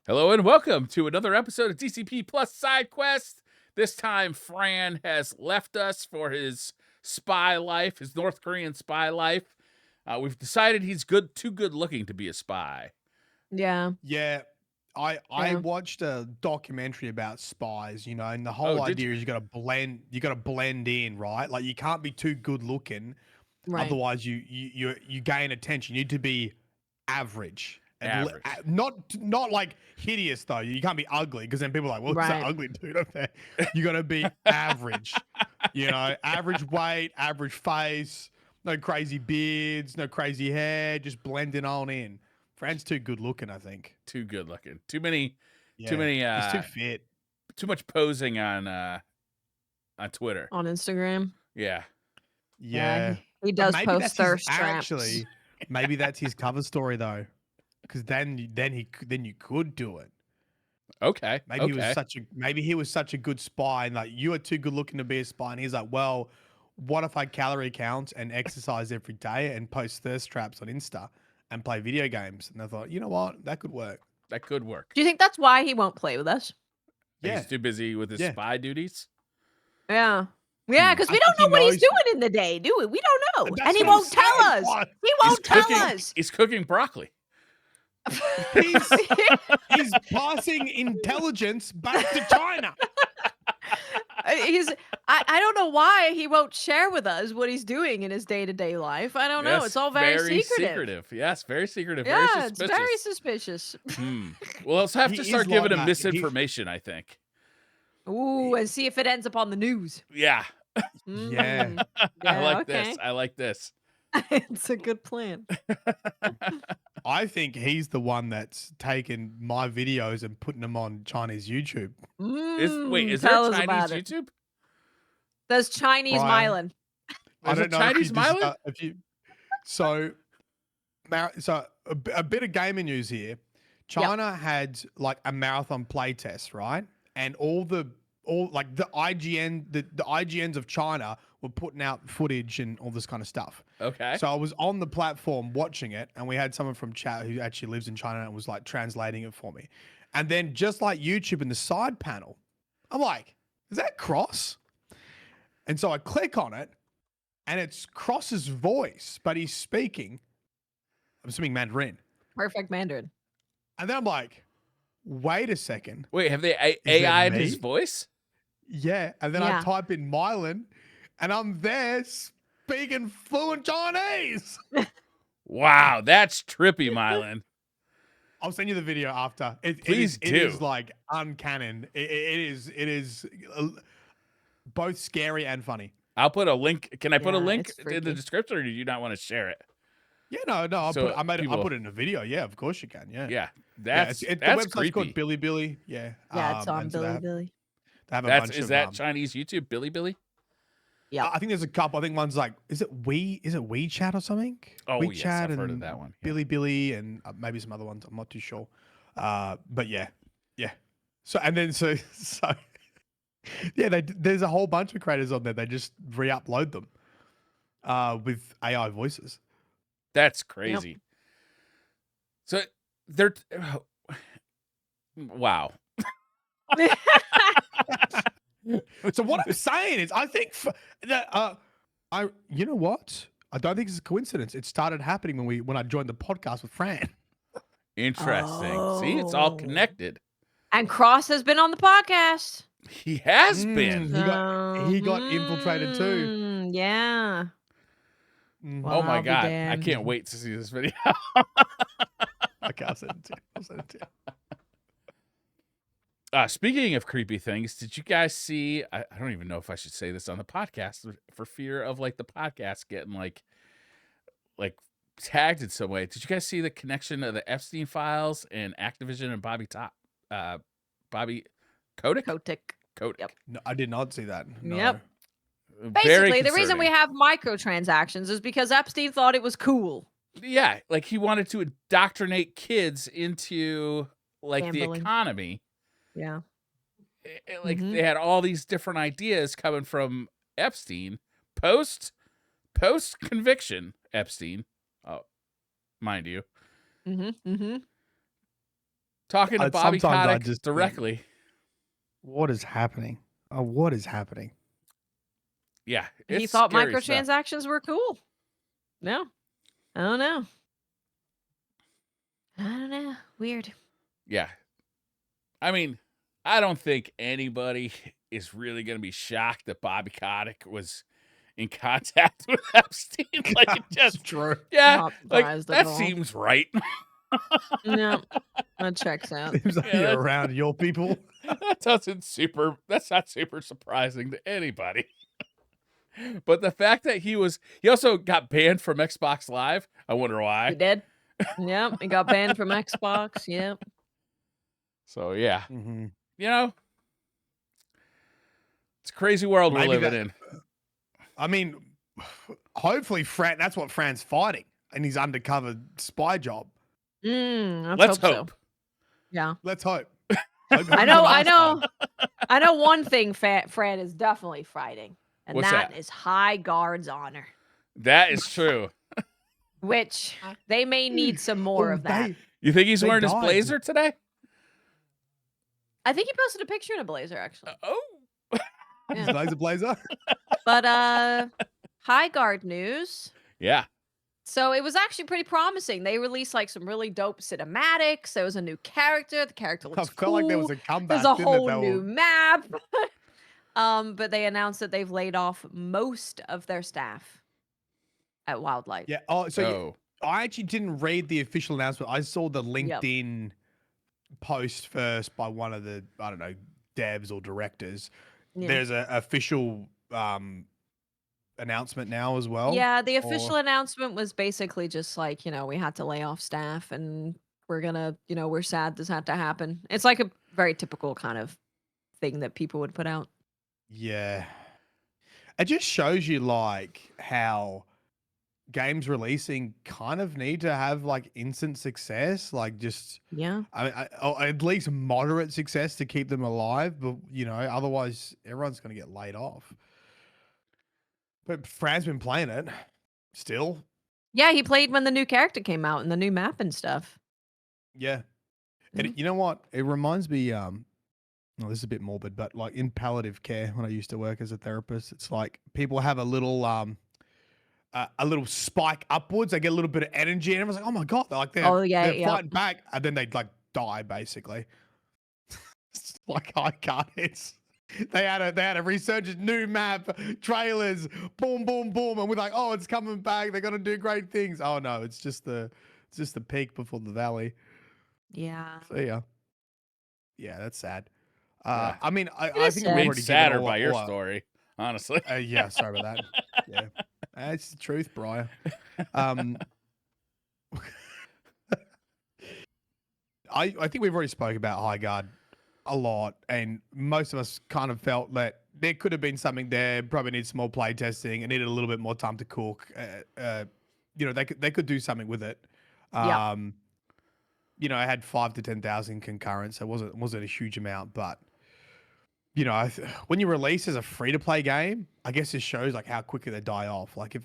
Hello and welcome to another episode of DCP Plus Side Quest. This time, Fran has left us for his spy life, his North Korean spy life. We've decided he's too good looking to be a spy. Yeah. Yeah, I watched a documentary about spies, and the whole idea is you got to blend in, right? Like you can't be too good looking, Right. otherwise you gain attention. You need to be average. Average. Not like hideous though. You can't be ugly because then people are like, well, it's that Right. ugly dude up there. You got to be average. Average weight, average face, no crazy beards, no crazy hair, just blending on in. Fran's too good looking, I think. Too good looking. Too many. Yeah, Too many. he's too fit. Too much posing on Twitter. On Instagram. Yeah. Yeah. He does maybe post that's thirst traps. actually, maybe that's his cover story though, because then you could do it. Okay. Maybe he was such a good spy, and like you are too good looking to be a spy, and he's like, well, what if I calorie count and exercise every day and post thirst traps on Insta and play video games? And I thought, you know what, that could work. That could work. Do you think that's why he won't play with us? Yeah. He's too busy with his spy duties. Yeah. Yeah, because we I don't think know what he he's doing in the day, do we? We don't know. That's And he what I'm won't tell saying. us. What? He won't tell us. He's cooking broccoli. He's passing intelligence back to China. I don't know why he won't share with us what he's doing in his day-to-day life. I don't know. Yes, It's all very secretive. Yes, very secretive. Yeah, very it's suspicious. very suspicious. Well, let's have He to is start like giving him that. misinformation, I think. Ooh, and see if it ends up on the news. Yeah. Yeah. I like okay. this. I like this. It's a good plan. I think he's the one that's taken my videos and putting them on Chinese YouTube. Is there tell a us Chinese about it. YouTube? There's Chinese Brian. Mylan. I There's don't a know Chinese Mylan? So a bit of gaming news here. China had like a marathon play test, right? And the IGNs of China were putting out footage and all this kind of stuff. Okay. So I was on the platform watching it, and we had someone from chat who actually lives in China and was like translating it for me. And then just like YouTube in the side panel, I'm like, is that Cross? And so I click on it, and it's Cross's voice, but he's speaking, I'm assuming Mandarin. Perfect Mandarin. And then I'm like, wait a second. Wait, have they that AI'd me? his voice? Yeah. And then I type in Mylan, and I'm there speaking fluent Chinese. Wow, that's trippy, Mylan. I'll send you the video after. Please do. It is like uncanny. It is both scary and funny. I'll put a link. Can I put a Yeah, link it's in the freaky. description, or do you not want to share it? Yeah, no. I put it in a video. Yeah, of course you can. Yeah. Yeah, That's that's the website's creepy. called Billy. Yeah. Yeah, it's on and so Billy. They have a bunch Is of that Chinese YouTube, Billy? Yeah. I think there's a couple. I think one's like, is it WeChat or something? Oh, WeChat yes, I've heard of and that one. Yeah. Billy and maybe some other ones. I'm not too sure. But yeah. So yeah, there's a whole bunch of creators on there. They just re-upload them with AI voices. That's crazy. So they're wow. So what I'm saying is, I think you know what? I don't think it's a coincidence. It started happening when I joined the podcast with Fran. Interesting. See, it's all connected. And Cross has been on the podcast. He has been. He got infiltrated too. Yeah. Well, Oh my I'll be god, I damned. can't wait to see this video. Okay, I'll send it to you. Speaking of creepy things, did you guys see? I don't even know if I should say this on the podcast for fear of like the podcast getting like tagged in some way. Did you guys see the connection of the Epstein files and Activision and Bobby Kotick? Kotick. Yep. No, I did not see that. No. Yep. Very Basically, the reason we concerning. have microtransactions is because Epstein thought it was cool. Yeah, like he wanted to indoctrinate kids into like the Gambling. economy. Yeah. Like they had all these different ideas coming from Epstein post conviction Epstein, mind you. talking to Bobby sometimes I Kotick just think, directly. what is happening? Oh, what is happening? Yeah, He it's thought scary stuff. microtransactions were cool. No. I don't know. I don't know. Weird. Yeah. I mean, I don't think anybody is really going to be shocked that Bobby Kotick was in contact with Epstein. Like, it That's just, true. yeah, Not like, surprised at that all. seems right. No. That checks out. Seems like Yeah, you're that's- around your people. That's not super surprising to anybody. But the fact that he also got banned from Xbox Live, I wonder He why. did. Yep. He got banned from Xbox. Yep. So, yeah, Mhm. you know, it's a crazy world we're Maybe living that- in. I mean, hopefully, that's what Fran's fighting in his undercover spy job. Let's hope. So. Yeah. Let's hope. I know one thing Fran is definitely fighting, and What's that? that is High Guard's honor, That is true. which they may need some more of that. You think he's They wearing his died. blazer today? I think he posted a picture in a blazer, actually. Oh. His laser blazer. But High Guard news. Yeah. So it was actually pretty promising. They released like some really dope cinematics. There was a new character. The character I looks felt cool. like there was a comeback. There's a didn't it? whole They new were- map. But they announced that they've laid off most of their staff at Wildlight. Yeah. Oh, so Oh. I actually didn't read the official announcement. I saw the LinkedIn post first by one of the, I don't know, devs or directors. Yeah. There's an official announcement now as well. Yeah, the official or- announcement was basically just like, we had to lay off staff and we're gonna, we're sad this had to happen. It's like a very typical kind of thing that people would put out. Yeah. It just shows you like how games releasing kind of need to have like instant success, like just Yeah. or at least moderate success to keep them alive, but otherwise everyone's going to get laid off. But Fran's been playing it still. Yeah, he played when the new character came out and the new map and stuff. Yeah. Mhm. And you know what? It reminds me, well, this is a bit morbid, but like in palliative care, when I used to work as a therapist, it's like people have a little spike upwards. They get a little bit of energy, and everyone's like, "Oh my god!" They're yeah. fighting back, and then they like die basically. It's like I can't. They had a resurgent new map, trailers, boom, boom, boom, and we're like, "Oh, it's coming back. They're gonna do great things." Oh no, it's just the peak before the valley. Yeah. So yeah, that's sad. Yeah. I mean, I is think sad. we've Made already sadder given by your story, honestly. yeah, sorry about that. Yeah, it's the truth, Briar. I think we've already spoke about High Guard a lot, and most of us kind of felt that there could have been something there. Probably needs some more play testing and needed a little bit more time to cook. They could do something with it. Yeah. It had 5 to 10,000 concurrents, so it wasn't a huge amount, but when you release as a free to play game, I guess it shows like how quickly they die off. Like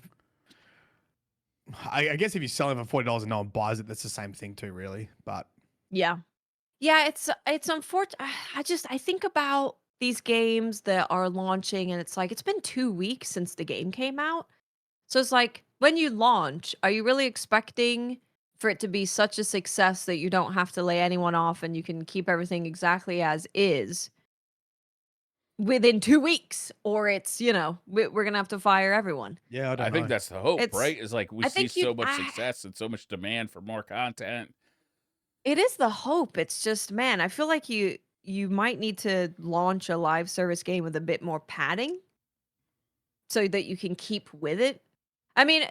I guess if you're selling for $40 and no one buys it, that's the same thing too, really. But Yeah. Yeah, it's unfortunate. I think about these games that are launching and it's like it's been 2 weeks since the game came out. So it's like when you launch, are you really expecting for it to be such a success that you don't have to lay anyone off and you can keep everything exactly as is within 2 weeks? Or it's, we're going to have to fire everyone. yeah, I don't I know. think that's the hope, It's- right? Is like we I see think so much success and so much demand for more content. It is the hope. It's just, man, I feel like you might need to launch a live service game with a bit more padding so that you can keep with it. I mean,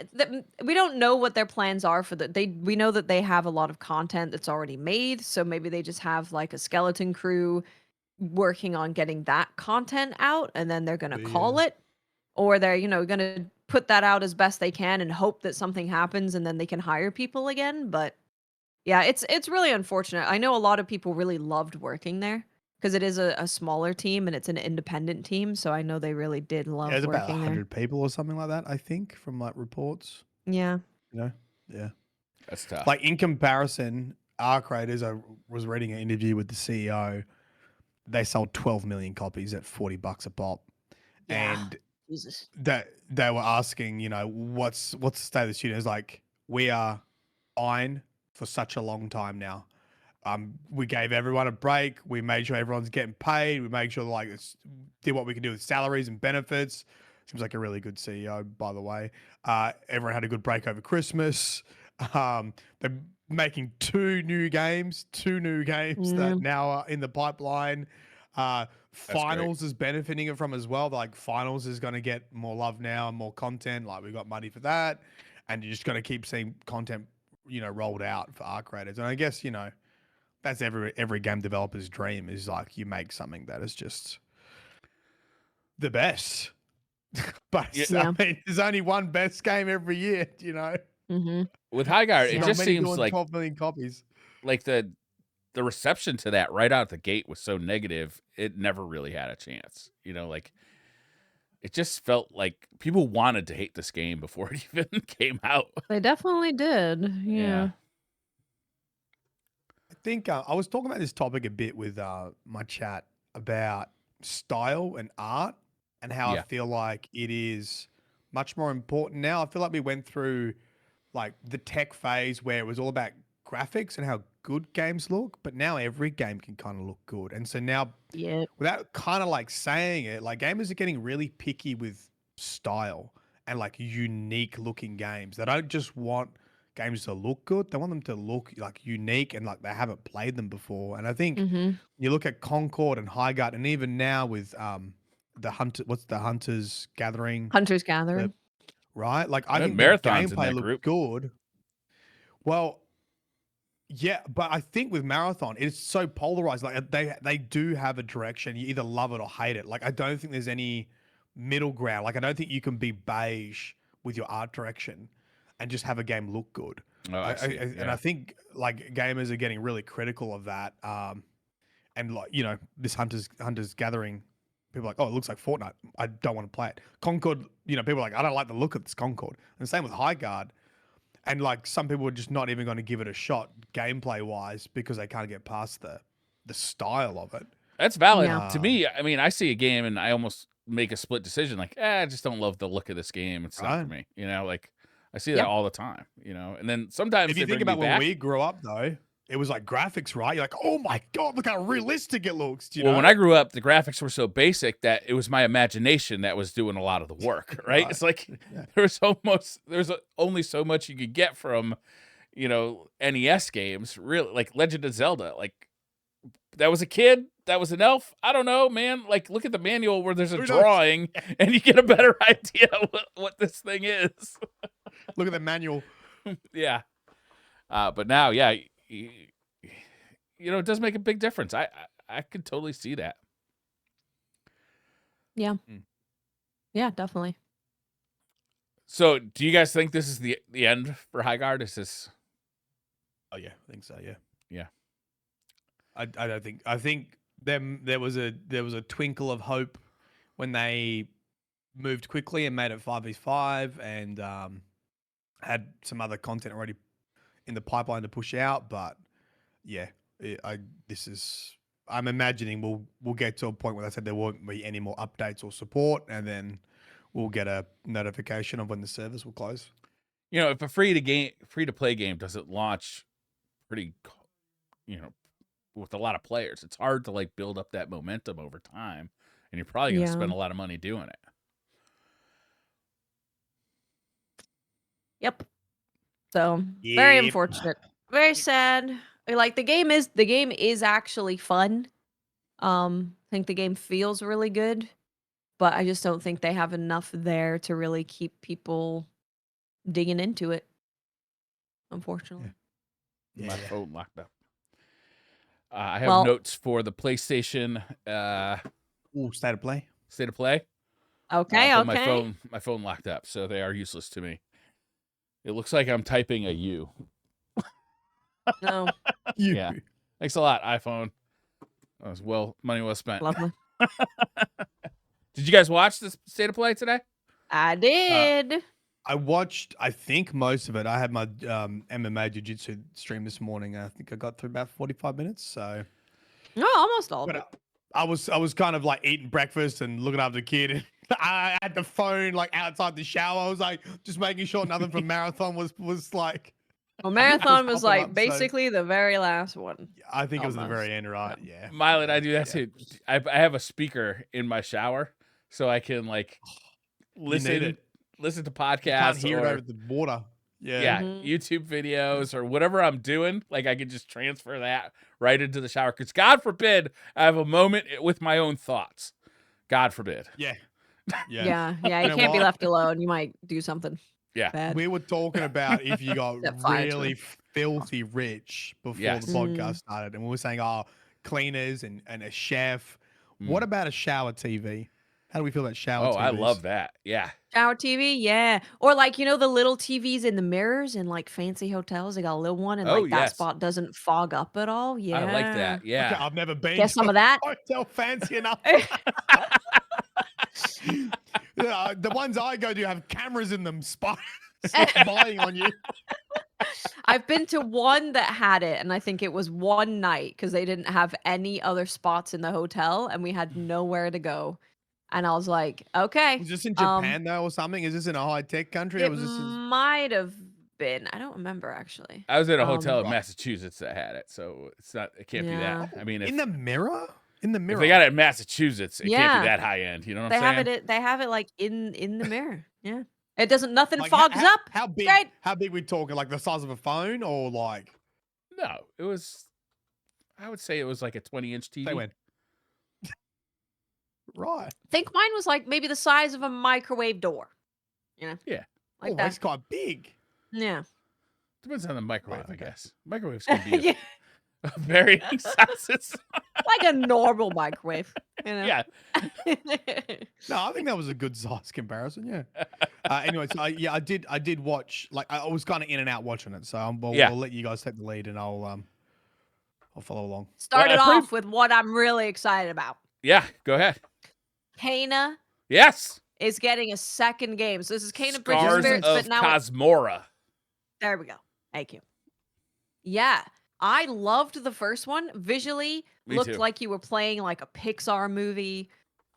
we don't know what their plans are for we know that they have a lot of content that's already made, so maybe they just have like a skeleton crew working on getting that content out and then they're going to call it, or they're, going to put that out as best they can and hope that something happens and then they can hire people again, but yeah, it's really unfortunate. I know a lot of people really loved working there because it is a smaller team and it's an independent team. So I know they really did love There's about working there. 100 people or something like that, I think, from like reports. Yeah. Yeah. That's tough. Like in comparison, Arc Raiders, I was reading an interview with the CEO. They sold 12 million copies at $40 a pop. Yeah. And Jesus. that they were asking, what's the state of the studio? It's like, we are fine for such a long time now. We gave everyone a break. We made sure everyone's getting paid. We made sure did what we could do with salaries and benefits. Seems like a really good CEO, by the way. Everyone had a good break over Christmas. They're making two new games that now are in the pipeline. Finals is benefiting it from as well. Like Finals is going to get more love now and more content. Like we got money for that, and you're just going to keep seeing content, rolled out for Arc Raiders. And I guess that's every game developer's dream is like you make something that is just the best. But Yeah. I mean, there's only one best game every year, Mm-hmm. With Highguard, it Not just many seems doing like 12 million copies. like the reception to that right out the gate was so negative, it never really had a chance. Like it just felt like people wanted to hate this game before it even came out. They definitely did. Yeah. I think I was talking about this topic a bit with my chat about style and art and how I Yeah. feel like it is much more important now. I feel like we went through like the tech phase where it was all about graphics and how good games look, but now every game can kind of look good. And so now, Yeah. without kind of like saying it, like gamers are getting really picky with style and like unique looking games. They don't just want games to look good, they want them to look like unique and like they haven't played them before. And I think Mm-hmm. you look at Concord and Highguard, and even now with the Hunters Gathering, Hunter's Gathering. right? Like I And think the Marathon's in gameplay that looked group. good. Well, yeah, but I think with Marathon, it's so polarized. Like they do have a direction. You either love it or hate it. Like I don't think there's any middle ground. Like I don't think you can be beige with your art direction and just have a game look good. Oh, I see. And I think like gamers are getting really critical of that. And like this Hunters Gathering, people are like, oh, it looks like Fortnite. I don't want to play it. Concord, people are like, I don't like the look of this Concord. And the same with Highguard. And like some people are just not even going to give it a shot gameplay wise because they can't get past the style of it. That's valid Yeah. to me. I mean, I see a game and I almost make a split decision. Like, I just don't love the look of this game. It's not for me. Like I see that Yeah. all the time. And then sometimes If you they think bring me about when back. we grew up though, it was like graphics, right? You're like, oh my God, look how realistic it looks. Do you know? When I grew up, the graphics were so basic that it was my imagination that was doing a lot of the work, right? It's like there's only so much you could get from, NES games, really, like Legend of Zelda. Like that was a kid, that was an elf. I don't know, man. Like look at the manual where there's a Who knows? drawing and you get a better idea what this thing is. Look at the manual. Yeah. But now, yeah, it does make a big difference. I could totally see that. Yeah. Yeah, definitely. So, do you guys think this is the end for Highguard? Is this? Oh yeah, I think so. Yeah. Yeah. I don't think. I think there was a twinkle of hope when they moved quickly and made it 5v5 and had some other content already in the pipeline to push out. But yeah, I'm imagining we'll get to a point where they said there won't be any more updates or support, and then we'll get a notification of when the servers will close. If a free to play game doesn't launch pretty, with a lot of players, it's hard to like build up that momentum over time, and you're probably going to spend a lot of money doing it. Yep. So very unfortunate. Very sad. Like the game is actually fun. I think the game feels really good, but I just don't think they have enough there to really keep people digging into it. Unfortunately. My phone locked up. I have notes for the PlayStation. State of play. State of play. Okay. But Okay. my phone locked up, so they are useless to me. It looks like I'm typing a U. No. Yeah. Thanks a lot, iPhone. That was money well spent. Lovely. Did you guys watch this State of Play today? I did. I watched, I think most of it. I had my MMA jiu-jitsu stream this morning. I think I got through about 45 minutes. So, No, almost all of but it. I was kind of like eating breakfast and looking after the kid. And I had the phone like outside the shower. I was like just making sure nothing from marathon was like Well, marathon was popping like up. So basically the very last one. I think it was at the Almost. very end, right? Yeah. Mylon, I Yeah. do that Yeah. too. I have a speaker in my shower so I can like You need it. listen to You can't podcasts hear it or over the water. Yeah. yeah, Mhm. YouTube videos or whatever I'm doing. Like I can just transfer that right into the shower. Because God forbid I have a moment with my own thoughts. God forbid. Yeah. Yeah. Yeah, You you know can't be what? left alone. You might do something Yeah. bad. We were talking about if you got Set fire to really it. filthy rich before Yes. the podcast started, and we were saying, oh, cleaners and a chef. What about a shower TV? How do we feel about shower Oh, TVs? I love that. Yeah. Shower TV, yeah. Or like, you know, the little TVs in the mirrors in like fancy hotels. They got a little one and Oh, like that yes. spot doesn't fog up at all. Yeah. I like that. Okay, Yeah. I've never been Get to some a of that. hotel fancy enough. Yeah, the ones I go to have cameras in them, spying on you. I've been to one that had it, and I think it was one night because they didn't have any other spots in the hotel, and we had nowhere to go. And I was like, okay. Was this in Japan though, or something? Is this in a high tech country, or It was this? might have been. I don't remember actually. I was at a hotel in Right. Massachusetts that had it, so it can't be Yeah. that. I mean, In the mirror? In the if mirror. they got it in Massachusetts, it can't Yeah. be that high end. You know what They I'm have saying? it. They have it like in the mirror. Yeah. It doesn't. Nothing Like, fogs up. How big? Great. How big we talking? Like the size of a phone, or like? No, it was. I would say it was like a 20-inch TV. Say when. Right. I think mine was like maybe the size of a microwave door. You know. Yeah. Like Oh, that. that's quite big. Yeah. Depends on the microwave, I okay. guess. Microwaves can be Yeah. of varying sizes. Like a normal microwave. You know? Yeah. No, I think that was a good size comparison. Yeah. Anyway, so I did watch. Like I was kind of in and out watching it, so Yeah. we'll let you guys take the lead, and I'll follow along. Started Well, I off with what I'm really excited about. Yeah. Go ahead. Kana Yes. is getting a second game. So this is Kana Bridge of Scars Spirits, of but now Kosmora. there we go. Thank you. Yeah. I loved the first one. Visually Me looked too. like you were playing like a Pixar movie.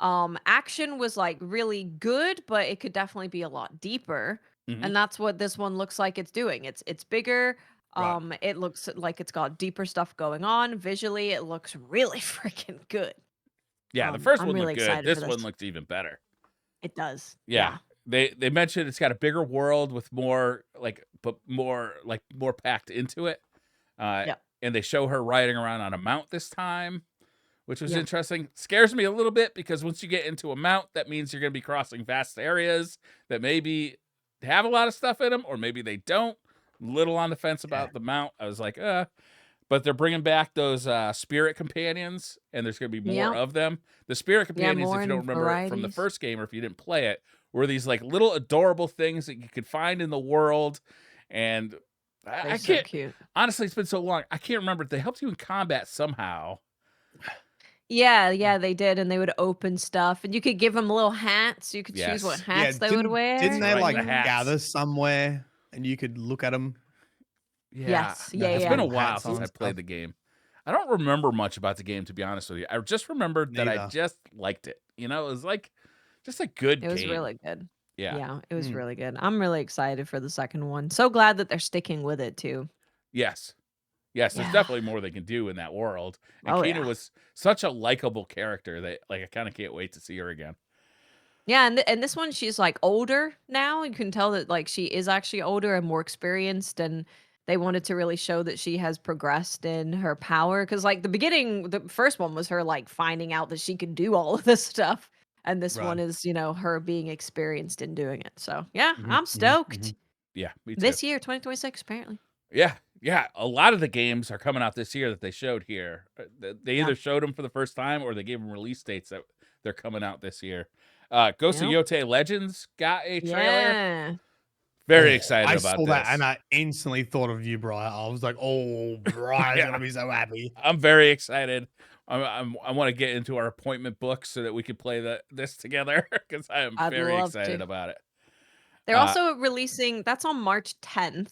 Action was like really good, but it could definitely be a lot deeper. Mhm. And that's what this one looks like it's doing. It's bigger. Right. It looks like it's got deeper stuff going on. Visually, it looks really freaking good. Yeah, the first I'm one really looked good. excited This for one this. looks even better. It does. Yeah. They mentioned it's got a bigger world with more more packed into it. Yep. And they show her riding around on a mount this time, which was Yeah. interesting. Scares me a little bit because once you get into a mount, that means you're going to be crossing vast areas that maybe have a lot of stuff in them, or maybe they don't. Little on the fence about the mount. I was like, but they're bringing back those spirit companions, and there's going to be more Yep. of them. The spirit companions, more if you don't in remember from the varieties. first game, or if you didn't play it, were these like little adorable things that you could find in the world. And I They're so can't, cute. honestly, it's been so long. I can't remember. They helped you in combat somehow. Yeah, they did, and they would open stuff, and you could give them little hats. You could choose what Yes. hats they would wear. Didn't they Right, like the hats. gather somewhere and you could look at them? Yeah. Yes, yeah, It's yeah. been a Hats while on since I and played stuff. the game. I don't remember much about the game, to be honest with you. I just remembered that I Neither. just liked it. You know, it was like just a good It was game. really good. Yeah. Yeah, it was Mm. really good. I'm really excited for the second one. So glad that they're sticking with it too. Yes. Yes, there's Yeah. definitely more they can do in that world. And Oh, Kina yeah. was such a likable character that like I kind of can't wait to see her again. Yeah, and this one she's like older now. You can tell that like she is actually older and more experienced, and they wanted to really show that she has progressed in her power. Because like the first one was her like finding out that she could do all of this stuff, and this one Right. is her being experienced in doing it. So yeah, Mhm, I'm mhm, stoked. mhm. Yeah, me too. This year, 2026, apparently. Yeah, yeah. A lot of the games are coming out this year that they showed here. They either showed them for the first time or they gave them release dates that they're coming out this year. Ghost of Yep. Yote Legends got a trailer. Yeah. Very Oh, excited I about saw this. that and I instantly thought of you, Brian. I was like, oh, Brian's Yeah. gonna be so happy. I'm very excited. I want to get into our appointment book so that we can play this together because I am I'd very love excited to. about it. They're Uh, also releasing. That's on March 10th.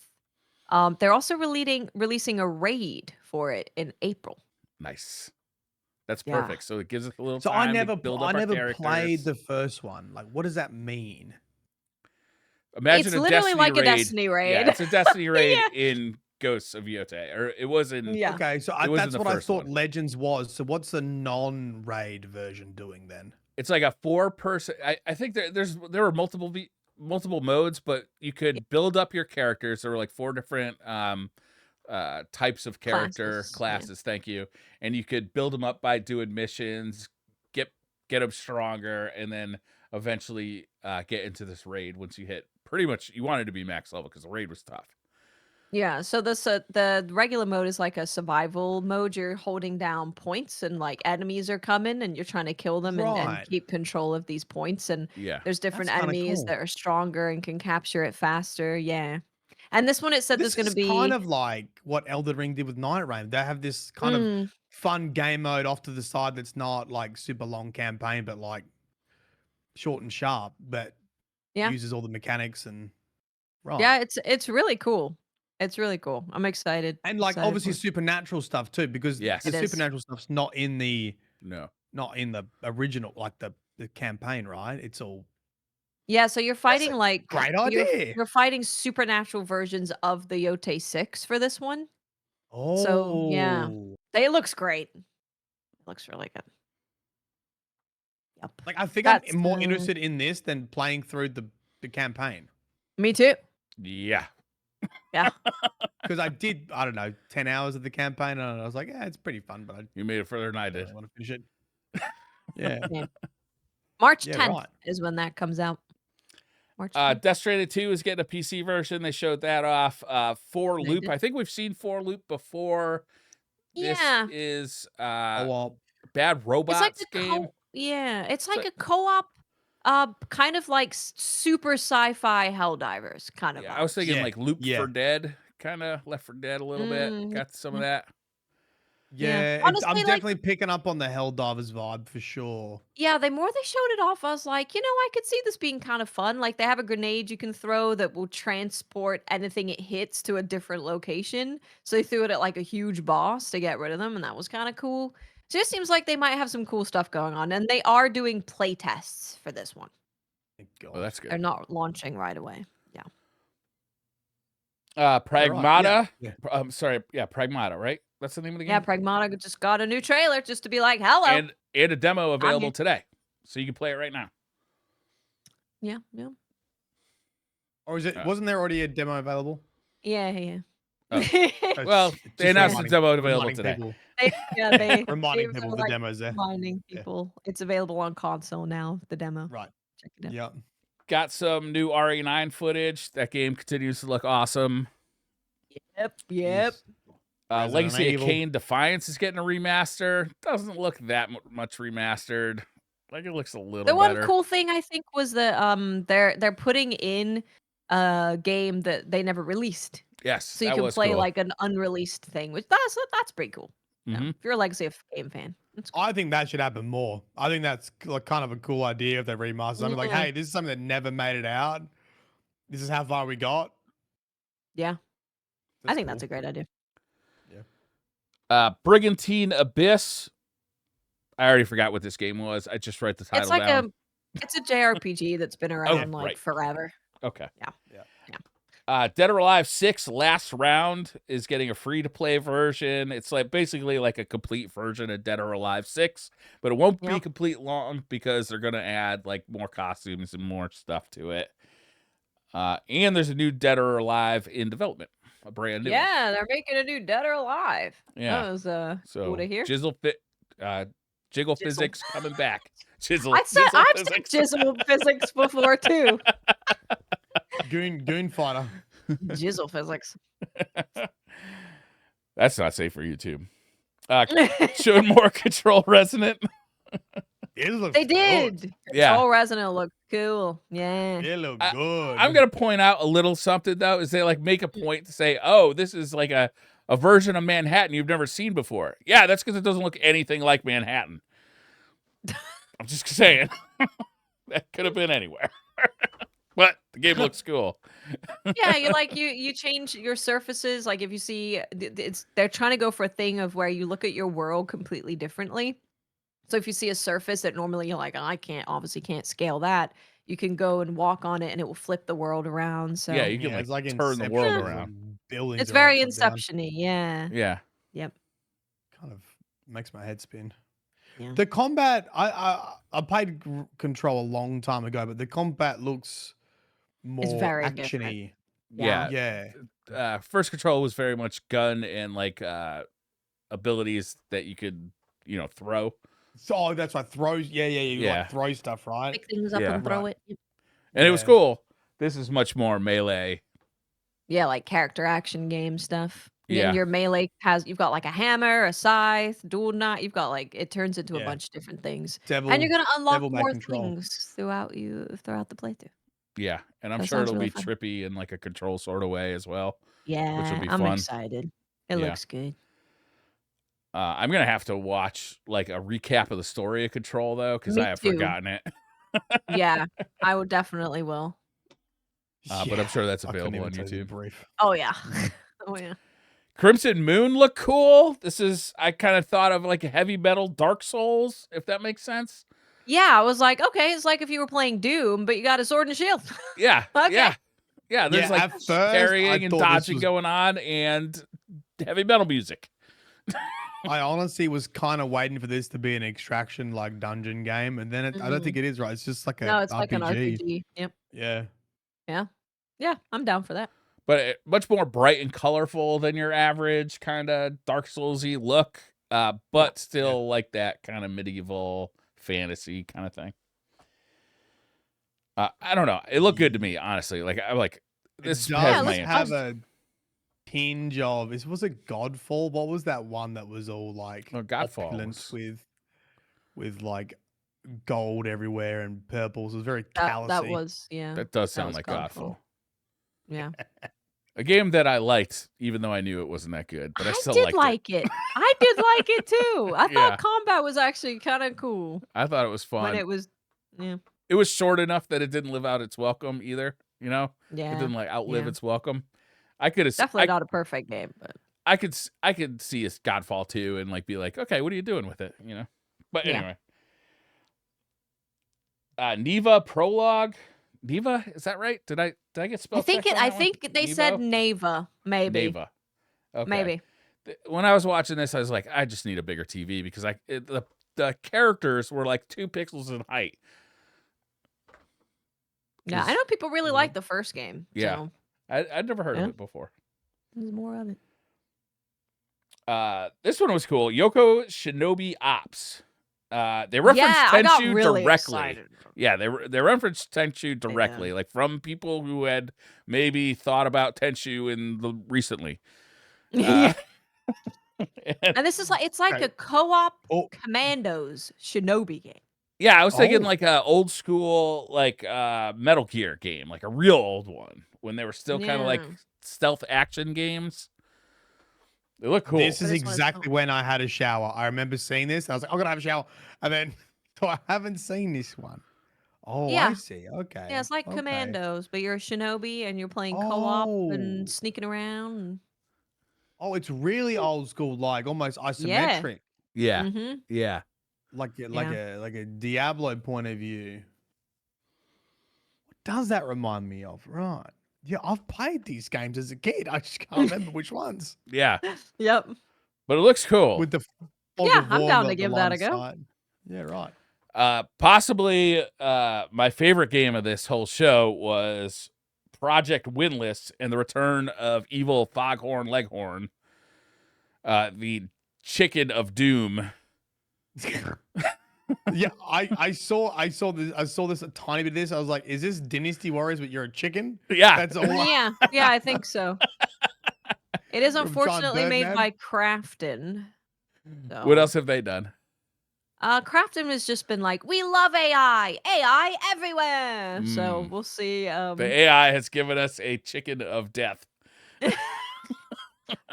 They're also releasing a raid for it in April. Nice. That's Yeah. perfect. So it gives us a little So time to build up I our never characters. played the first one. Like, what does that mean? Imagine It's a literally Destiny like a raid. Destiny Yeah, raid. it's a Destiny raid Yeah. in Ghosts of Yotei, or it was in. Yeah. Okay, so It was in that's the what I first thought one. Legends was. So what's the non-raid version doing then? It's like a 4-person. I think there were multiple modes, but you could build up your characters. There were like 4 different types of character classes. Thank you, and you could build them up by doing missions, get them stronger, and then eventually get into this raid once you hit. Pretty much, you wanted to be max level because the raid was tough. Yeah, so the regular mode is like a survival mode. You're holding down points and like enemies are coming and you're trying to kill them and Right. keep control of these points. And Yeah, there's different That's kinda enemies cool. that are stronger and can capture it faster. Yeah. And this one it said there's This gonna is kind be of like what Elden Ring did with Night Rain. They have this kind of mm, fun game mode off to the side that's not like super long campaign, but like short and sharp, but yeah. uses all the mechanics and Yeah, right. it's really cool. It's really cool. I'm excited. And like Excited obviously for it. supernatural stuff too, because Yes. the It is. supernatural stuff's not in the no. original, like the campaign, right? It's all Yeah, so you're that's fighting a like great you're idea. you're fighting supernatural versions of the Yotei 6 for this one. So yeah. Oh, It looks great. It looks really good. Yep. like I think I'm That's more interested in this than playing through the campaign. me too. Yeah. Yeah. Because I don't know, 10 hours of the campaign, and I was like, yeah, it's pretty fun, but I You made it further than I don't did. really want to finish it. Yeah. Yeah. March Yeah, 10th right. is when that comes out. March 10th. Death Stranding 2 is getting a PC version. They showed that off. 4 They Loop. did. I think we've seen 4 Loop before. This Yeah. is Co-op. Bad It's like Robots a game. yeah, it's So- like a co-op kind of like super sci-fi Helldivers kind of Yeah, I was thinking Yeah, like Loop yeah. for Dead, kind of Left for Dead a little bit. Mm, Got some of yeah. that. Yeah, I'm Honestly, like definitely picking up on the Helldivers vibe for sure. yeah, the more they showed it off, I was like, I could see this being kind of fun. Like they have a grenade you can throw that will transport anything it hits to a different location. So they threw it at like a huge boss to get rid of them, and that was kind of cool. So it seems like they might have some cool stuff going on, and they are doing play tests for this one. Thank Oh, God. that's good. They're not launching right away. Yeah. Pragmata. Yeah. Sorry, yeah, Pragmata, right? That's the name of the Yeah, game. Pragmata just got a new trailer just to be like, hello. And a demo I'm available here. today, so you can play it right now. Yeah, yeah. Or is it? Uh, Wasn't there already a demo available? Yeah, yeah. Oh. It's Well, just they announced the reminding- demo available reminding today. people- they reminding were people the like demo's there. reminding Yeah. people it's available on console now, the demo. Right. Check it out. Yeah. Got some new RE9 footage. That game continues to look awesome. Yep. Yes. Resident Legacy Evil. of Kain Defiance is getting a remaster. Doesn't look that much remastered. Like it looks a little The one better. cool thing I think was that they're putting in a game that they never released. Yes, So you that can was play cool. like an unreleased thing, which that's pretty cool. Yeah, Mhm. if you're a Legacy of Game fan. That's cool. I think that should happen more. I think that's like kind of a cool idea if they remaster. I'm like, Yeah. hey, this is something that never made it out. This is how far we got. Yeah. I think cool. that's a great idea. Brigantine Abyss. I already forgot what this game was. I just wrote the title It's like down. it's a JRPG that's been around like right. forever. Okay. Yeah. Dead or Alive 6 Last Round is getting a free-to-play version. It's like basically like a complete version of Dead or Alive 6, but it won't be Yep. complete long because they're going to add like more costumes and more stuff to it. And there's a new Dead or Alive in development, a brand new one. Yeah, they're making a new Dead or Alive. Yeah. That was So cool to hear. Jiggle Jizzle. Physics coming back. Jizzle. I've said Physics. Jizzle Physics before too. Goon Fighter. Jizzle Physics. That's not safe for YouTube. Showed more Control Resonant. It looks They good. did. Yeah. Control Resonant looked cool. Yeah. It looked good. I'm gonna point out a little something though, is they like make a point to say, oh, this is like a version of Manhattan you've never seen before. Yeah, that's because it doesn't look anything like Manhattan. I'm just saying. That could have been anywhere. But the game looks cool. Yeah, you change your surfaces. Like if you see, they're trying to go for a thing of where you look at your world completely differently. So if you see a surface that normally you're like, "Oh, I obviously can't scale that," you can go and walk on it, and it will flip the world around. Yeah, So you can Yeah, like it's like turn the world Inception. yeah, It's like around. buildings it's are very upside down. Inception-y. Yeah. Yeah. Yep. Kind of makes my head spin. Yeah. The combat, I played Control a long time ago, but the combat looks It's more very different. actiony. Yeah. Yeah. First Control was very much gun and like abilities that you could, throw. So that's right. Throws. Yeah. You Yeah. like throw stuff, right? Pick things up Yeah. and throw Right. it. Yep. And it was Yeah. cool. This is much more melee. Yeah, like character action game stuff. And Yeah. then your melee you've got like a hammer, a scythe, dual knife. You've got like it turns into a Yeah. bunch of different things, and Devil, you're gonna unlock Devil May more Control. things throughout the playthrough. Yeah. And I'm That sure sounds it'll really be fun. trippy in like a Control sort of way as well, which will Yeah, be I'm fun. excited. It Yeah. looks good. I'm gonna have to watch like a recap of the story of Control though, because Me I have too. forgotten it. Yeah, I would definitely will. But I'm sure that's I couldn't available even on tell you the YouTube. brief. Oh yeah. Oh yeah. Crimson Moon looked cool. I kind of thought of like a heavy metal Dark Souls, if that makes sense. Yeah, I was like, okay, it's like if you were playing Doom, but you got a sword and shield. Yeah. Okay. Yeah. There's Yeah, like at first, I parrying and thought this dodging was- going on and heavy metal music. I honestly was kind of waiting for this to be an extraction like dungeon game, and then I don't think it is, right? It's just like a No, it's RPG. like an RPG. Yep. Yeah. Yeah. Yeah, I'm down for that. But much more bright and colorful than your average kind of Dark Souls-y look, but still like that kind of medieval fantasy kind of thing. I don't know. It looked good to me, honestly. Like I'm like, this It has does my have interest. a tinge of was it Godfall? What was that one that was all like Godfall opulent was- with like gold everywhere and purples? It was very That callousy. was yeah. That does that sound was like Godfall. Godfall. Yeah. A game that I liked, even though I knew it wasn't that good, but I still did liked like it. I did like it too. I Yeah. thought combat was actually kind of cool I thought it was fun. when it was. Yeah. It was short enough that it didn't live out its welcome either. It Yeah. didn't like outlive yeah. its welcome. I could have Definitely not a perfect game, but I could see a Godfall 2 and like be like, okay, what are you doing with it? But Yeah. anyway, Neva Prologue. Neva, is that right? Did I get spelled? I think check on I that one? think they said Neva, maybe. Neva. Okay. Maybe. When I was watching this, I was like, I just need a bigger TV because the characters were like 2 pixels in height. Yeah, I know people really like the first game. Yeah. So I'd never heard of Yeah. it before. there's more of it. This one was cool. Yoko Shinobi Ops. They referenced Yeah, I got Tenchu really directly. excited. Yeah, they referenced Tenchu directly, like from people who had maybe thought about Tenchu recently. Yeah. And- And this is like it's like Okay. a co-op Oh. Commandos Shinobi game. yeah, I was thinking Oh. like a old school like Metal Gear game, like a real old one when they were still kind of like Yeah. stealth action games. They look cool. This is But it's one of exactly those- when I had a shower. I remember seeing this. I was like, I'm gonna have a shower, and then so I haven't seen this one. Oh, I Yeah. see. Okay. Yeah, it's like okay. Commandos, but you're a shinobi and you're playing co-op Oh. and sneaking around. And... Oh, it's really old school, like almost Yeah. isometric, Yeah, Mm-hmm. yeah. like a Diablo point of view. What does that remind me of? Right. Yeah, I've played these games as a kid. I just can't remember which ones. Yeah, Yep. but it looks cool. With the fog Yeah, of I'm war, down got to the give line that a of go. sight. Yeah, right. Possibly my favorite game of this whole show was Project Windless and the return of evil Foghorn Leghorn, the chicken of doom. Yeah, I saw this a tiny bit of this. I was like, is this Dynasty Warriors, but you're a chicken? Yeah, That's all. Yeah, I think so. It is From John unfortunately made Birdman? by Crafton. what so- else have they done? Crafton has just been like, we love AI everywhere. So Mm. we'll see. The AI has given us a chicken of death.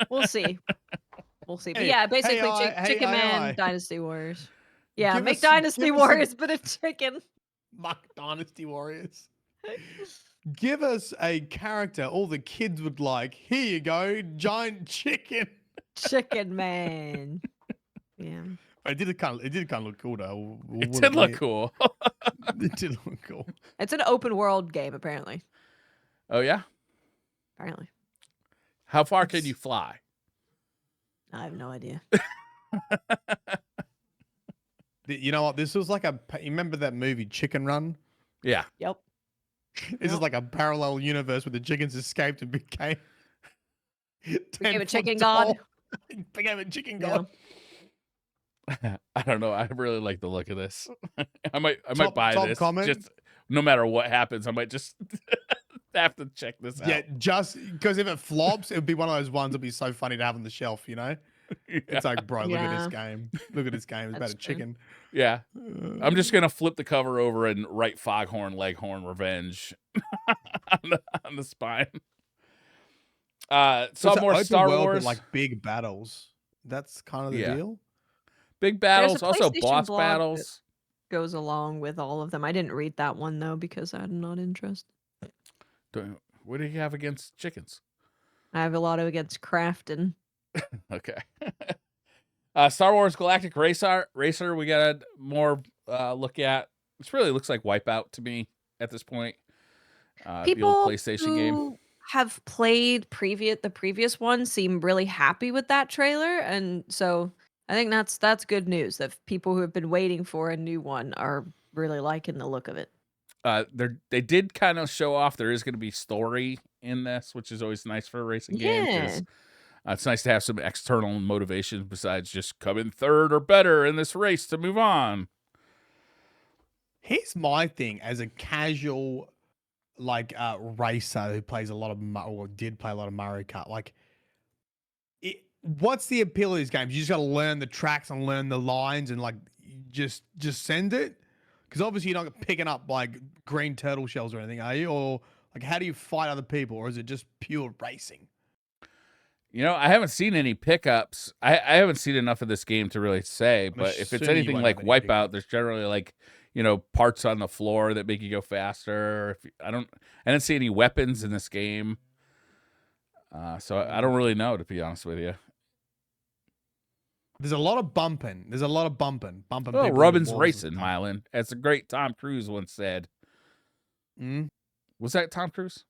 We'll see. We'll see. But Hey, yeah, basically, hey, Chicken Man, AI. Dynasty Warriors. Yeah, Give make us- Dynasty give us a- Warriors, but a chicken. Muck Dynasty Warriors. Give us a character all the kids would like. Here you go, giant chicken. Chicken Man. Yeah. It did kind of look cool though. It did look cool. It did look cool. It's an open world game, apparently. Oh yeah. Apparently. How far can you fly? I have no idea. You know what? This was like you remember that movie Chicken Run? Yeah. Yep. This is like a parallel universe where the chickens escaped and became Became a 10 chicken foot tall. god. Became a chicken Yeah. god. I don't know. I really like the look of this. I might buy top this. comment? Just no matter what happens, I might just have to check this out. Yeah, just because if it flops, it would be one of those ones that'd be so funny to have on the shelf, you know? It's like, bro, look at this game. Look at this game. It's about That's a true. chicken. Yeah. I'm just gonna flip the cover over and write Foghorn Leghorn Revenge on the spine. Saw It's an more open Star world, but Wars, like big battles. That's kind of the Yeah. deal. big battles, a also PlayStation boss blog battles. Goes along with all of them. I didn't read that one though because I'm not interested. What do you have against chickens? I have a lot of against Crafton. Okay. Star Wars Galactic Racer. We got a more look at. This really looks like Wipeout to me at this point. The old People PlayStation game. who have played the previous one seem really happy with that trailer, and so I think that's good news that people who have been waiting for a new one are really liking the look of it. They did kind of show off there is going to be story in this, which is always nice for a racing game. 'Cause, it's nice to have some external motivation besides just come in third or better in this race to move on. Here's my thing as a casual like racer who plays a lot of or did play a lot of Mario Kart. Like, what's the appeal of these games? You just got to learn the tracks and learn the lines and like just send it. Because obviously you're not picking up like green turtle shells or anything, are you? Or like, how do you fight other people, or is it just pure racing? You know, I haven't seen any pickups. I haven't seen enough of this game to really say, but if it's assuming you anything won't like have any Wipeout, pickups. there's generally like, parts on the floor that make you go faster. I didn't see any weapons in this game. So I don't really know, to be honest with you. There's a lot of bumping. Bumping Oh, people into Rubbin's walls and racing, stuff. Mylan. As a great Tom Cruise once said. Was that Tom Cruise?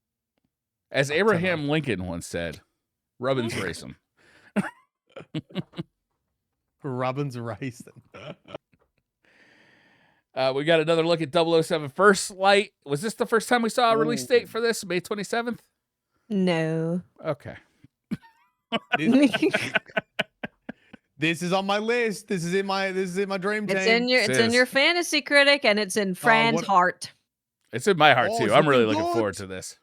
As Abraham Lincoln once said, Rubbin's racing. Rubbin's racing. We got another look at 007 First Light. Was this the first time we saw a release date for this? May 27th? No. Okay. This is on my list. This is in my dream team. It's in your fantasy critic, and it's in Fran's heart. It's in my heart Oh, too. it's I'm really looking looking good. forward to this.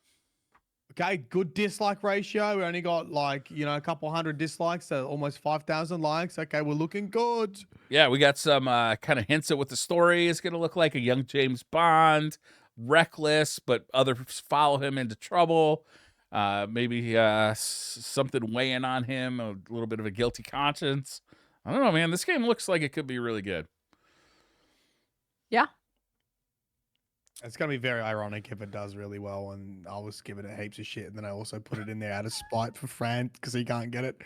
Okay, good dislike ratio. We only got like, a couple hundred dislikes, so almost 5,000 likes. Okay, we're looking good. Yeah, we got some kind of hints at what the story is going to look like. A young James Bond, reckless, but others follow him into trouble. Maybe something weighing on him, a little bit of a guilty conscience. I don't know, man. This game looks like it could be really good. Yeah. It's going to be very ironic if it does really well, and I was giving it heaps of shit, and then I also put it in there out of spite for Fran because he can't get it.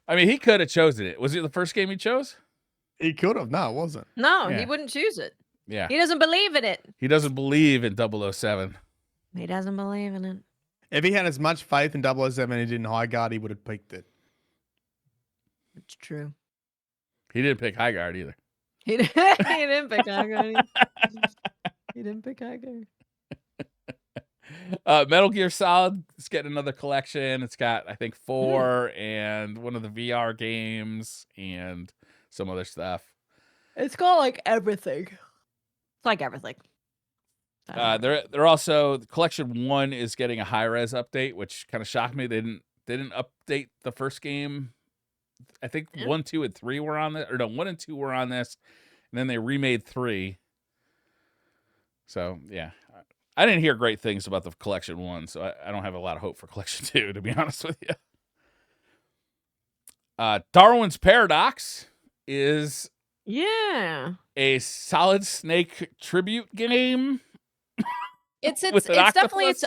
I mean, he could have chosen it. Was it the first game he chose? He could have. No, it wasn't. No, Yeah. he wouldn't choose it. Yeah. He doesn't believe in it. He doesn't believe in 007. He doesn't believe in it. If he had as much faith in 007 as he did in High Guard, he would have picked it. It's true. He didn't pick High Guard either. He didn't pick Hagar. He didn't pick Hagar. Metal Gear Solid is getting another collection. It's got, I think, 4 and one of the VR games and some other stuff. It's got like everything. It's like everything. They're also, collection 1 is getting a high res update, which kind of shocked me. They didn't update the first game. I think 1, 2, and 3 were on this, or no, 1 and 2 were on this, and then they remade 3. So yeah, I didn't hear great things about the collection 1, so I don't have a lot of hope for collection 2, to be honest with you. Darwin's Paradox is Yeah. A Solid Snake tribute game It's with an it's definitely octopus.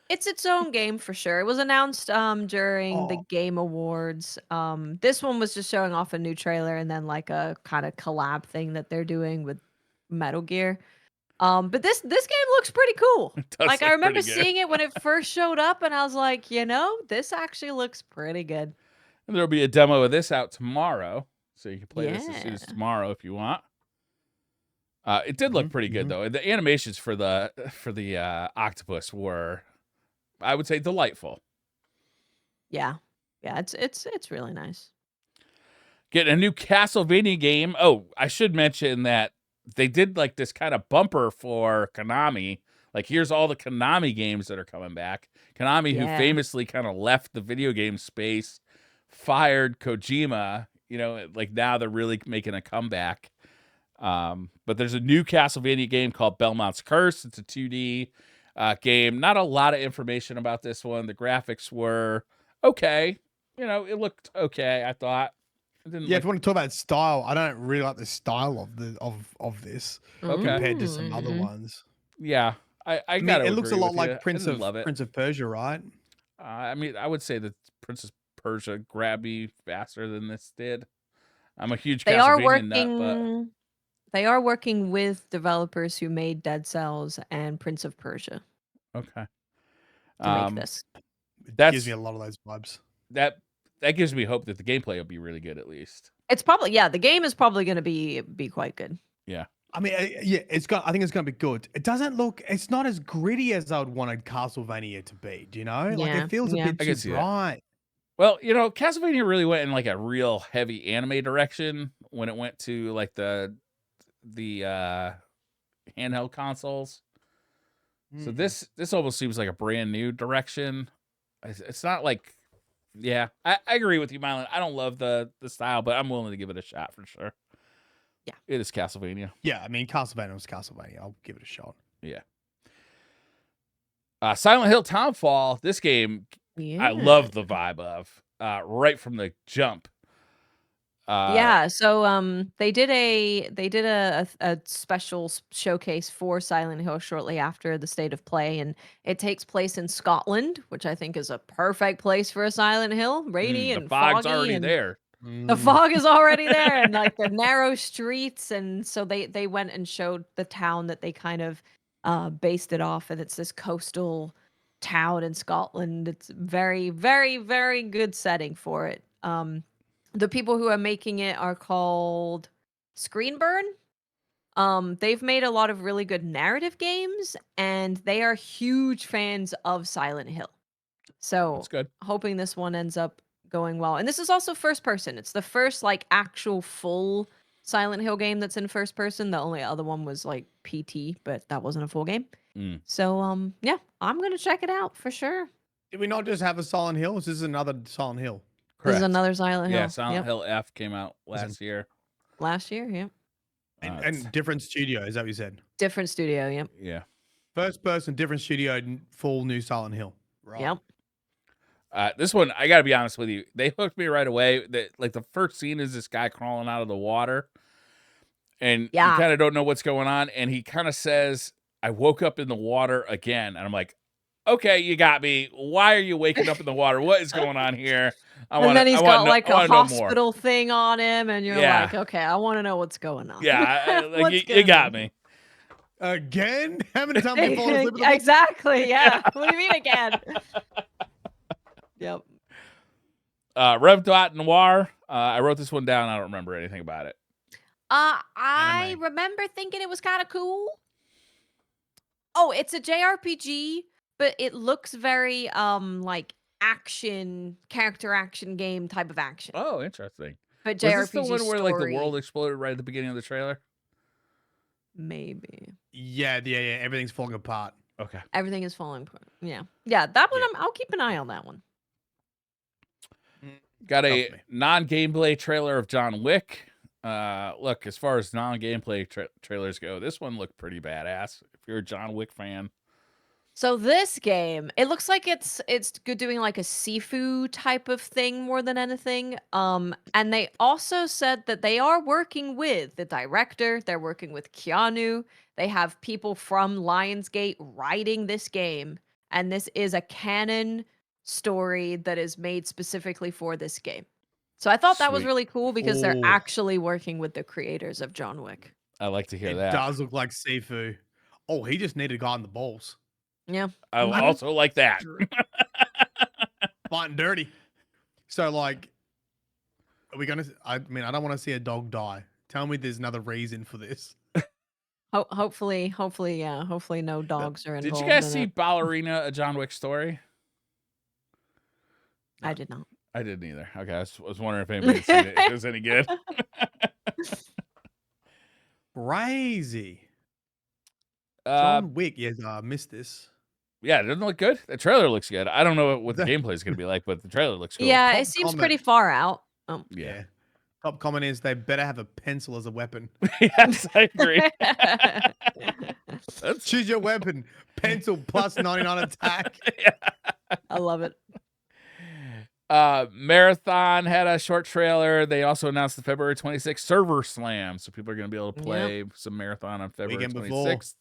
it's its own game for sure. It was announced during the Oh, Game Awards. This one was just showing off a new trailer and then like a kind of collab thing that they're doing with Metal Gear. But this game looks pretty cool. It does Like I look remember pretty good. seeing it when it first showed up and I was like, this actually looks pretty good. And there'll be a demo of this out tomorrow, so you can play this as soon Yeah. as tomorrow if you want. It did look mhm, pretty good mhm. though. And the animations for the octopus were, I would say, delightful. Yeah. Yeah, it's really nice. Getting a new Castlevania game. Oh, I should mention that they did like this kind of bumper for Konami. Like, here's all the Konami games that are coming back. Konami, who Yeah. famously kind of left the video game space, fired Kojima. Like now they're really making a comeback. But there's a new Castlevania game called Belmont's Curse. It's a 2D game. Not a lot of information about this one. The graphics were okay. It looked okay, I thought. I didn't Yeah, like. if you want to talk about style, I don't really like the style of this Okay. compared to some other Mm. ones. Yeah, I I mean, gotta it looks a agree lot with you. like I didn't love it. Prince of Persia, right? I mean, I would say that Princess Persia grabbed me faster than this did. I'm a huge They are Castlevania nut, but working they are working with developers who made Dead Cells and Prince of Persia okay. to make Um, this. It gives me that's a lot of those vibes. that that gives me hope that the gameplay will be really good at least. It's probably the game is probably going to be quite good. Yeah. I mean, yeah, I think it's going to be good. It doesn't look. It's not as gritty as I would want a Castlevania to be. Do you know? Like Yeah. it feels a Yeah. bit I too can see that. dry. Well, Castlevania really went in like a real heavy anime direction when it went to like the handheld consoles. So Mm. this almost seems like a brand new direction. It's not like, yeah, I agree with you, Mylan. I don't love the style, but I'm willing to give it a shot for sure. Yeah. It is Castlevania. Yeah, I mean, Castlevania was Castlevania. I'll give it a shot. Yeah. Silent Hill Townfall. This game, I Yeah. love the vibe of right from the jump. Yeah, so they did a special showcase for Silent Hill shortly after the State of Play, and it takes place in Scotland, which I think is a perfect place for a Silent Hill, rainy The and fog's foggy, already and there. the Mm. fog is already there, and like the narrow streets, and so they went and showed the town that they kind of based it off, and it's this coastal town in Scotland. It's very, very, very good setting for it. The people who are making it are called Screenburn. They've made a lot of really good narrative games, and they are huge fans of Silent Hill. So, That's good. hoping this one ends up going well. And this is also first person. It's the first like actual full Silent Hill game that's in first person. The only other one was like PT, but that wasn't a full game. Mm. So, yeah, I'm gonna check it out for sure. Did we not just have a Silent Hill? This is another Silent Hill. This is Correct. another Silent Hill. Yeah, Silent Yep. Hill F came out Listen. last year. Last year, yep. And different studio, is that what you said? Different studio, yep. Yeah. First person, different studio, full new Silent Hill. Right. Yep. This one, I gotta be honest with you, they hooked me right away. That like the first scene is this guy crawling out of the water, and Yeah. you kind of don't know what's going on, and he kind of says, "I woke up in the water again," and I'm like, "Okay, you got me. Why are you waking up in the water? What is going on here?" And then he's got like a know more. hospital thing on him, and you're Yeah. like, okay, I want to know what's going on. Yeah, like What's you going got on? me. Again? How many times have you fallen asleep in the boat? Exactly. Yeah. What do you mean again? Yep. Rev Dot Noir. I wrote this one down. I don't remember anything about it. I Anime. remember thinking it was kind of cool. Oh, it's a JRPG, but it looks very like character action game type of action. Oh, interesting. But Was JRPG this the one where like the story, world exploded right at the beginning of the trailer? maybe. Yeah. Everything's falling apart. Okay. Everything is falling apart. Yeah. Yeah, that one Yeah. I'll keep an eye on that one. Got a Help me. non-gameplay trailer of John Wick. Look, as far as non-gameplay trailers go, this one looked pretty badass. If you're a John Wick fan, So this game, it looks like it's good doing like a Sifu type of thing more than anything. And they also said that they are working with the director, they're working with Keanu. They have people from Lionsgate writing this game, and this is a canon story that is made specifically for this game. So I thought that was Sweet. really cool because they're Oh. actually working with the creators of John Wick. I like to hear It that. does look like Sifu. Oh, he just needed a guy in the balls. Yeah. I Mhm. also like that. Fighting dirty. So, like, are we going to... I mean, I don't want to see a dog die. Tell me there's another reason for this. Hopefully, yeah. Hopefully no dogs are Did involved you guys in see it. Ballerina, a John Wick story? I did not. I didn't either. Okay, I was wondering if anybody had seen it. If it was any good. Crazy. Uh, John Wick. Yes, I missed this. yeah, it doesn't look good. The trailer looks good. I don't know what the gameplay is going to be like, but the trailer looks cool. Yeah, Top it seems comment. pretty far out. Oh. Yeah. Top comment is they better have a pencil as a weapon. Yes, I agree. That's Choose your weapon. Pencil plus 99 attack. I love it. Marathon had a short trailer. They also announced the February 26th server slam, so people are going to be able to play some Marathon on February Weekend before. 26th.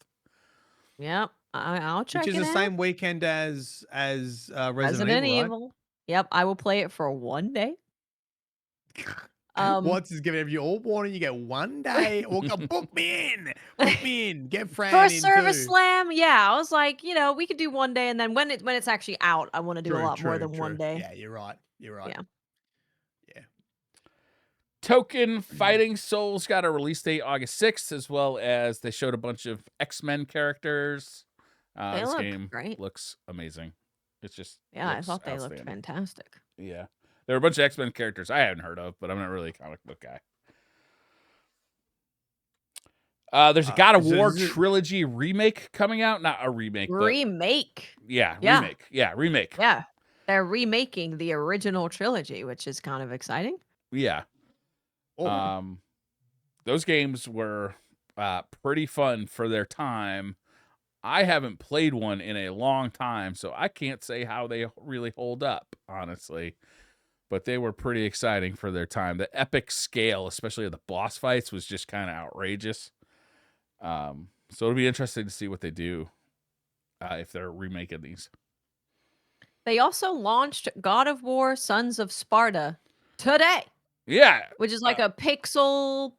Yep, I'll check Which is it the out. same weekend as Resident Evil, right? Evil. Yep, I will play it for one day. Watts is giving you all warning. You get 1 day. Or book me in. Book me in. Get Fran For a in service too. slam, yeah, I was like, we could do one day, and then when it's actually out, I want to do a lot more than one day. Yeah, you're right. You're right. Yeah. Token Fighting Souls got a release date August 6th, as well as they showed a bunch of X-Men characters. They This look game great. looks amazing. It's just I thought they looked fantastic. Yeah. There were a bunch of X-Men characters I hadn't heard of, but I'm not really a comic book guy. There's a God of War trilogy remake coming out. Not a remake, but Remake. yeah, Yeah. remake. Yeah, remake. Yeah. They're remaking the original trilogy, which is kind of exciting. Yeah. Oh. Those games were pretty fun for their time. I haven't played one in a long time, so I can't say how they really hold up, honestly. But they were pretty exciting for their time. The epic scale, especially of the boss fights, was just kind of outrageous. So it'll be interesting to see what they do if they're remaking these. They also launched God of War Sons of Sparta today. Yeah. Which is like a pixel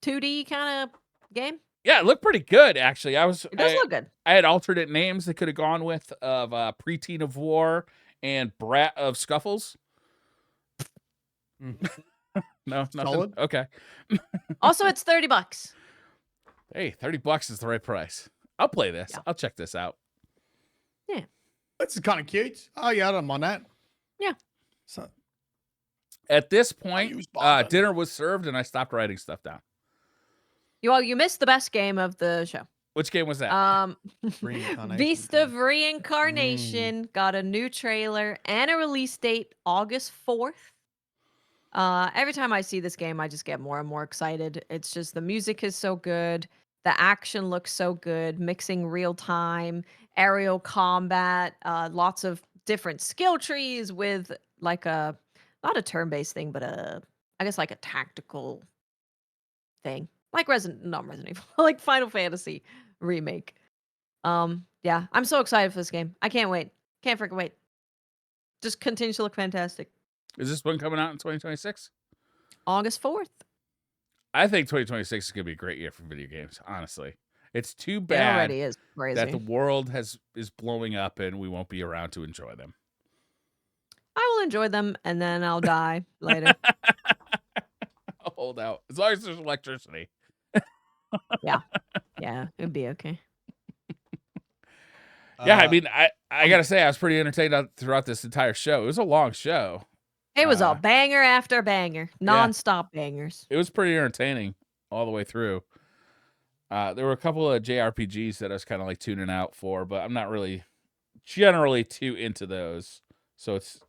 2D kind of game. Yeah, it looked pretty good, actually. It does look good. I had alternate names they could have gone with of Preteen of War and Brat of Scuffles. No, nothing. Solid. Okay. Also, it's $30. Hey, $30 is the right price. I'll play this. Yeah. I'll check this out. Yeah. This is kind of cute. Oh, yeah, I don't mind that. Yeah. So, at this point, dinner was served, and I stopped writing stuff down. You missed the best game of the show. Which game was that? Beast of Reincarnation got a new trailer and a release date August 4th. Every time I see this game, I just get more and more excited. It's just the music is so good. The action looks so good. Mixing real time, aerial combat, lots of different skill trees with like not a turn-based thing, but I guess like a tactical thing. Like not Resident Evil, like Final Fantasy remake. Yeah, I'm so excited for this game. I can't wait. Can't freaking wait. Just continues to look fantastic. Is this one coming out in 2026? August 4th. I think 2026 is going to be a great year for video games, honestly. It's too bad it already is crazy. that the world is blowing up and we won't be around to enjoy them. I will enjoy them and then I'll die later. I'll hold out. As long as there's electricity. Yeah. Yeah, it'd be okay. Yeah, I mean, I got to say, I was pretty entertained throughout this entire show. It was a long show. It was a banger after banger. Non-stop bangers. It was pretty entertaining all the way through. There were a couple of JRPGs that I was kind of like tuning out for, but I'm not really generally too into those. So it's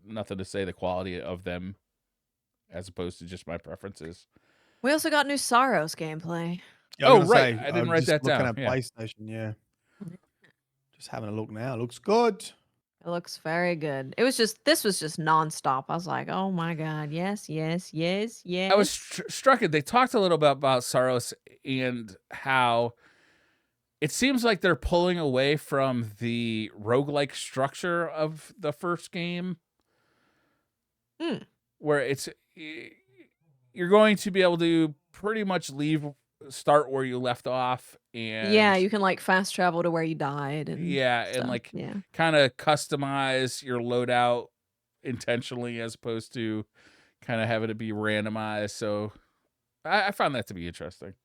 nothing to say the quality of them as opposed to just my preferences. We also got new Sorrows gameplay. Yeah, oh, right. I didn't write that down. Looking at PlayStation, yeah. Just having a look now. Looks good. It looks very good. This was just nonstop. I was like, oh my God. Yes, yes, yes, I was yes. struck it. They talked a little bit about Saros and how it seems like they're pulling away from the roguelike structure of the first game, Mm. where you're going to be able to pretty much start where you left off, Yeah, and you can like fast travel to where you died and yeah, and stuff. like Yeah. kind of customize your loadout intentionally as opposed to kind of having it be randomized. So I found that to be interesting.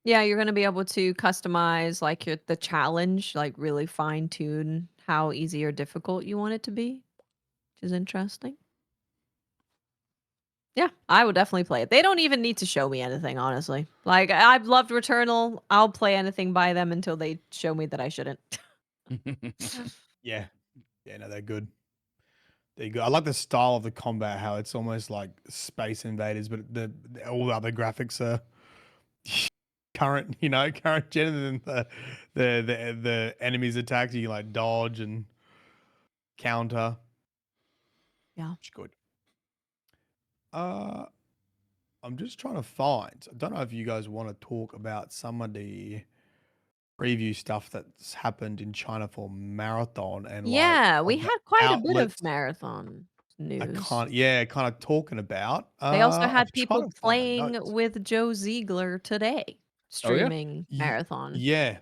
Yeah, you're gonna be able to customize like the challenge, like really fine tune how easy or difficult you want it to be, which is interesting. Yeah, I would definitely play it. They don't even need to show me anything, honestly. Like I've loved Returnal. I'll play anything by them until they show me that I shouldn't. Yeah. Yeah, no, they're good. They're good. I like the style of the combat, how it's almost like Space Invaders, but all the other graphics are current, current gen, and then the enemies attack, you like dodge and counter. Yeah. Which is good. Uh I'm just trying to find. I don't know if you guys want to talk about some of the preview stuff that's happened in China for Marathon and like Yeah, we of the had quite a bit of outlets marathon I news. can't yeah, kind of talking about. They also I'm had trying people to find my playing notes. with Joe Ziegler today, Oh yeah. streaming Ye- marathon. Yeah.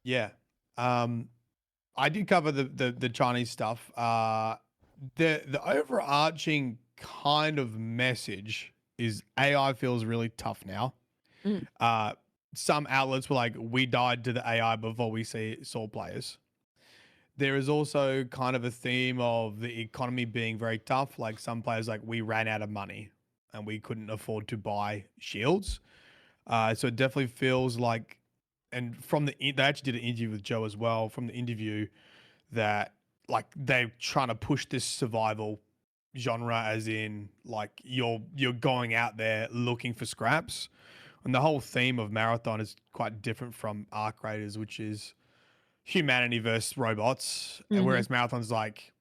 Yeah. Um I did cover the Chinese stuff. The overarching kind of message is AI feels really tough now. Mm. Uh, some outlets were like, "We died to the AI before we saw players." There is also kind of a theme of the economy being very tough. Like some players, like we ran out of money and we couldn't afford to buy shields. So it definitely feels like, and they actually did an interview with Joe as well. From the interview, that like they're trying to push this survival genre, as in like you're going out there looking for scraps, and the whole theme of Marathon is quite different from Arc Raiders, which is humanity versus robots, and Mhm. whereas Marathon's like,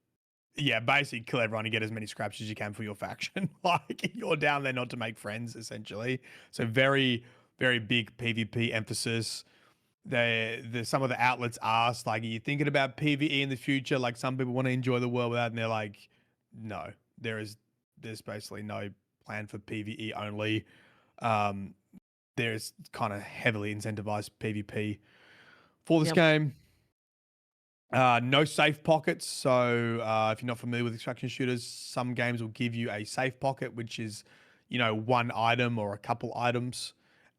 yeah, basically kill everyone and get as many scraps as you can for your faction. Like you're down there not to make friends, essentially. So very, very big PvP emphasis. Some of the outlets asked, like, are you thinking about PvE in the future? Like some people want to enjoy the world without, and they're like, no, there's basically no plan for PvE only. Um, there's kind of heavily incentivized PvP for this Yep. game. No safe pockets. So if you're not familiar with extraction shooters, some games will give you a safe pocket, which is, one item or a couple items,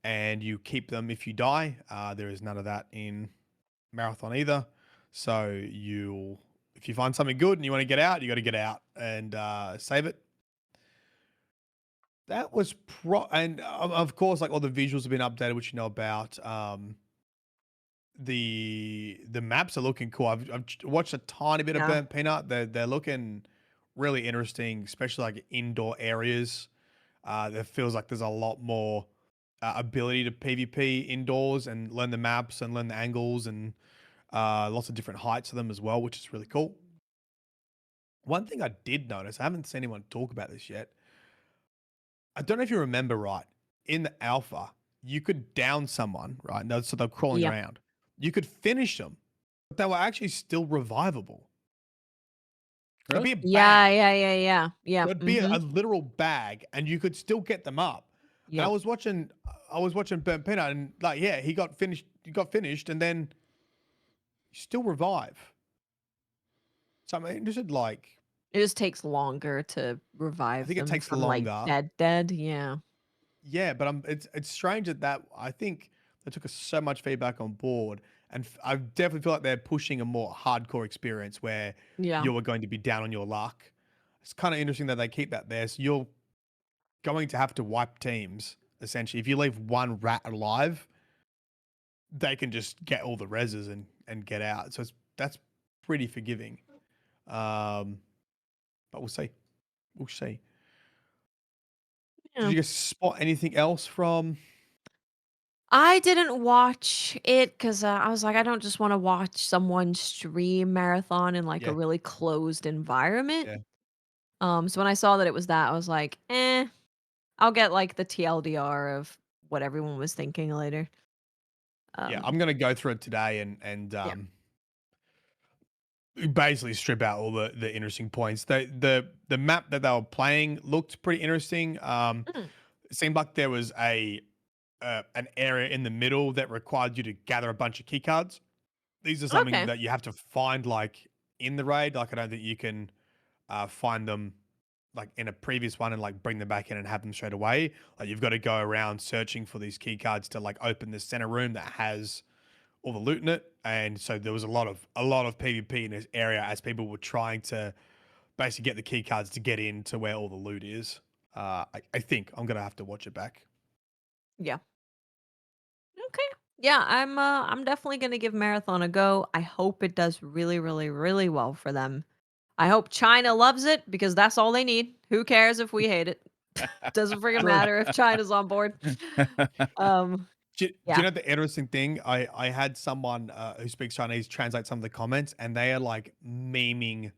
and you keep them if you die. There is none of that in Marathon either. So if you find something good and you want to get out, you got to get out and save it. That was and of course, like all the visuals have been updated, which you know about. The maps are looking cool. I've watched a tiny bit of Yeah. Burnt Peanut. They're looking really interesting, especially like indoor areas. There feels like there's a lot more ability to PvP indoors and learn the maps and learn the angles and lots of different heights of them as well, which is really cool. One thing I did notice, I haven't seen anyone talk about this yet. I don't know if you remember right. In the alpha, you could down someone, right? No, so they're crawling Yeah. around. You could finish them, but they were actually still revivable. So it'd Really? be a Yeah, bag. yeah, yeah, yeah. Yeah. It'd be a Mhm. literal bag, and you could still get them up. And Yep. I was watching Burnt Peanut, and like, yeah, he got finished, and then still revive. So I'm interested, like, It just takes longer to I revive think it them takes from like longer. dead. Yeah. Yeah, but it's strange that I think they took so much feedback on board, and I definitely feel like they're pushing a more hardcore experience where Yeah. you are going to be down on your luck. It's kind of interesting that they keep that there. So you're going to have to wipe teams essentially. If you leave one rat alive, they can just get all the reses and get out. So that's pretty forgiving. But we'll see. We'll see. Did Yeah. you guys spot anything else from I didn't watch it because I was like, I don't just want to watch someone stream marathon in like a Yeah, really closed environment. yeah, So when I saw that it was that, I was like, I'll get like the TLDR of what everyone was thinking later. yeah. Um, I'm gonna go through it today yeah. basically strip out all the interesting points. The map that they were playing looked pretty interesting. Mm, It seemed like there was an area in the middle that required you to gather a bunch of key cards. These are something okay. that you have to find like in the raid. Like I don't think you can find them like in a previous one and like bring them back in and have them straight away. Like you've got to go around searching for these key cards to like open the center room that has all the loot in it. And so there was a lot of PvP in this area as people were trying to basically get the key cards to get into where all the loot is. I think I'm gonna have to watch it back. Yeah. Okay. Yeah, I'm definitely gonna give Marathon a go. I hope it does really, really, really well for them. I hope China loves it because that's all they need. Who cares if we hate it? Doesn't freaking True. matter if China's on board. Um, Do you yeah. know the interesting thing? I had someone who speaks Chinese translate some of the comments, and they are like memeing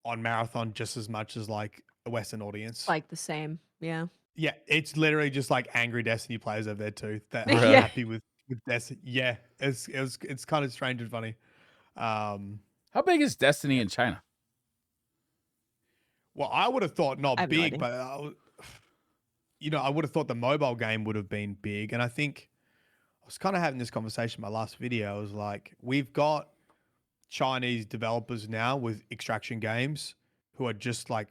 on Marathon just as much as like a Western audience. Like the same. Yeah. Yeah, it's literally just like angry Destiny players over there too that are Really? Yeah. unhappy with Destiny. Yeah, it's kind of strange and funny. Um, How big is Destiny yeah. in China? Well, I would have thought I not have no big, idea. but I would have thought the mobile game would have been big, and I think I was kind of having this conversation in my last video. I was like, we've got Chinese developers now with extraction games who are just like,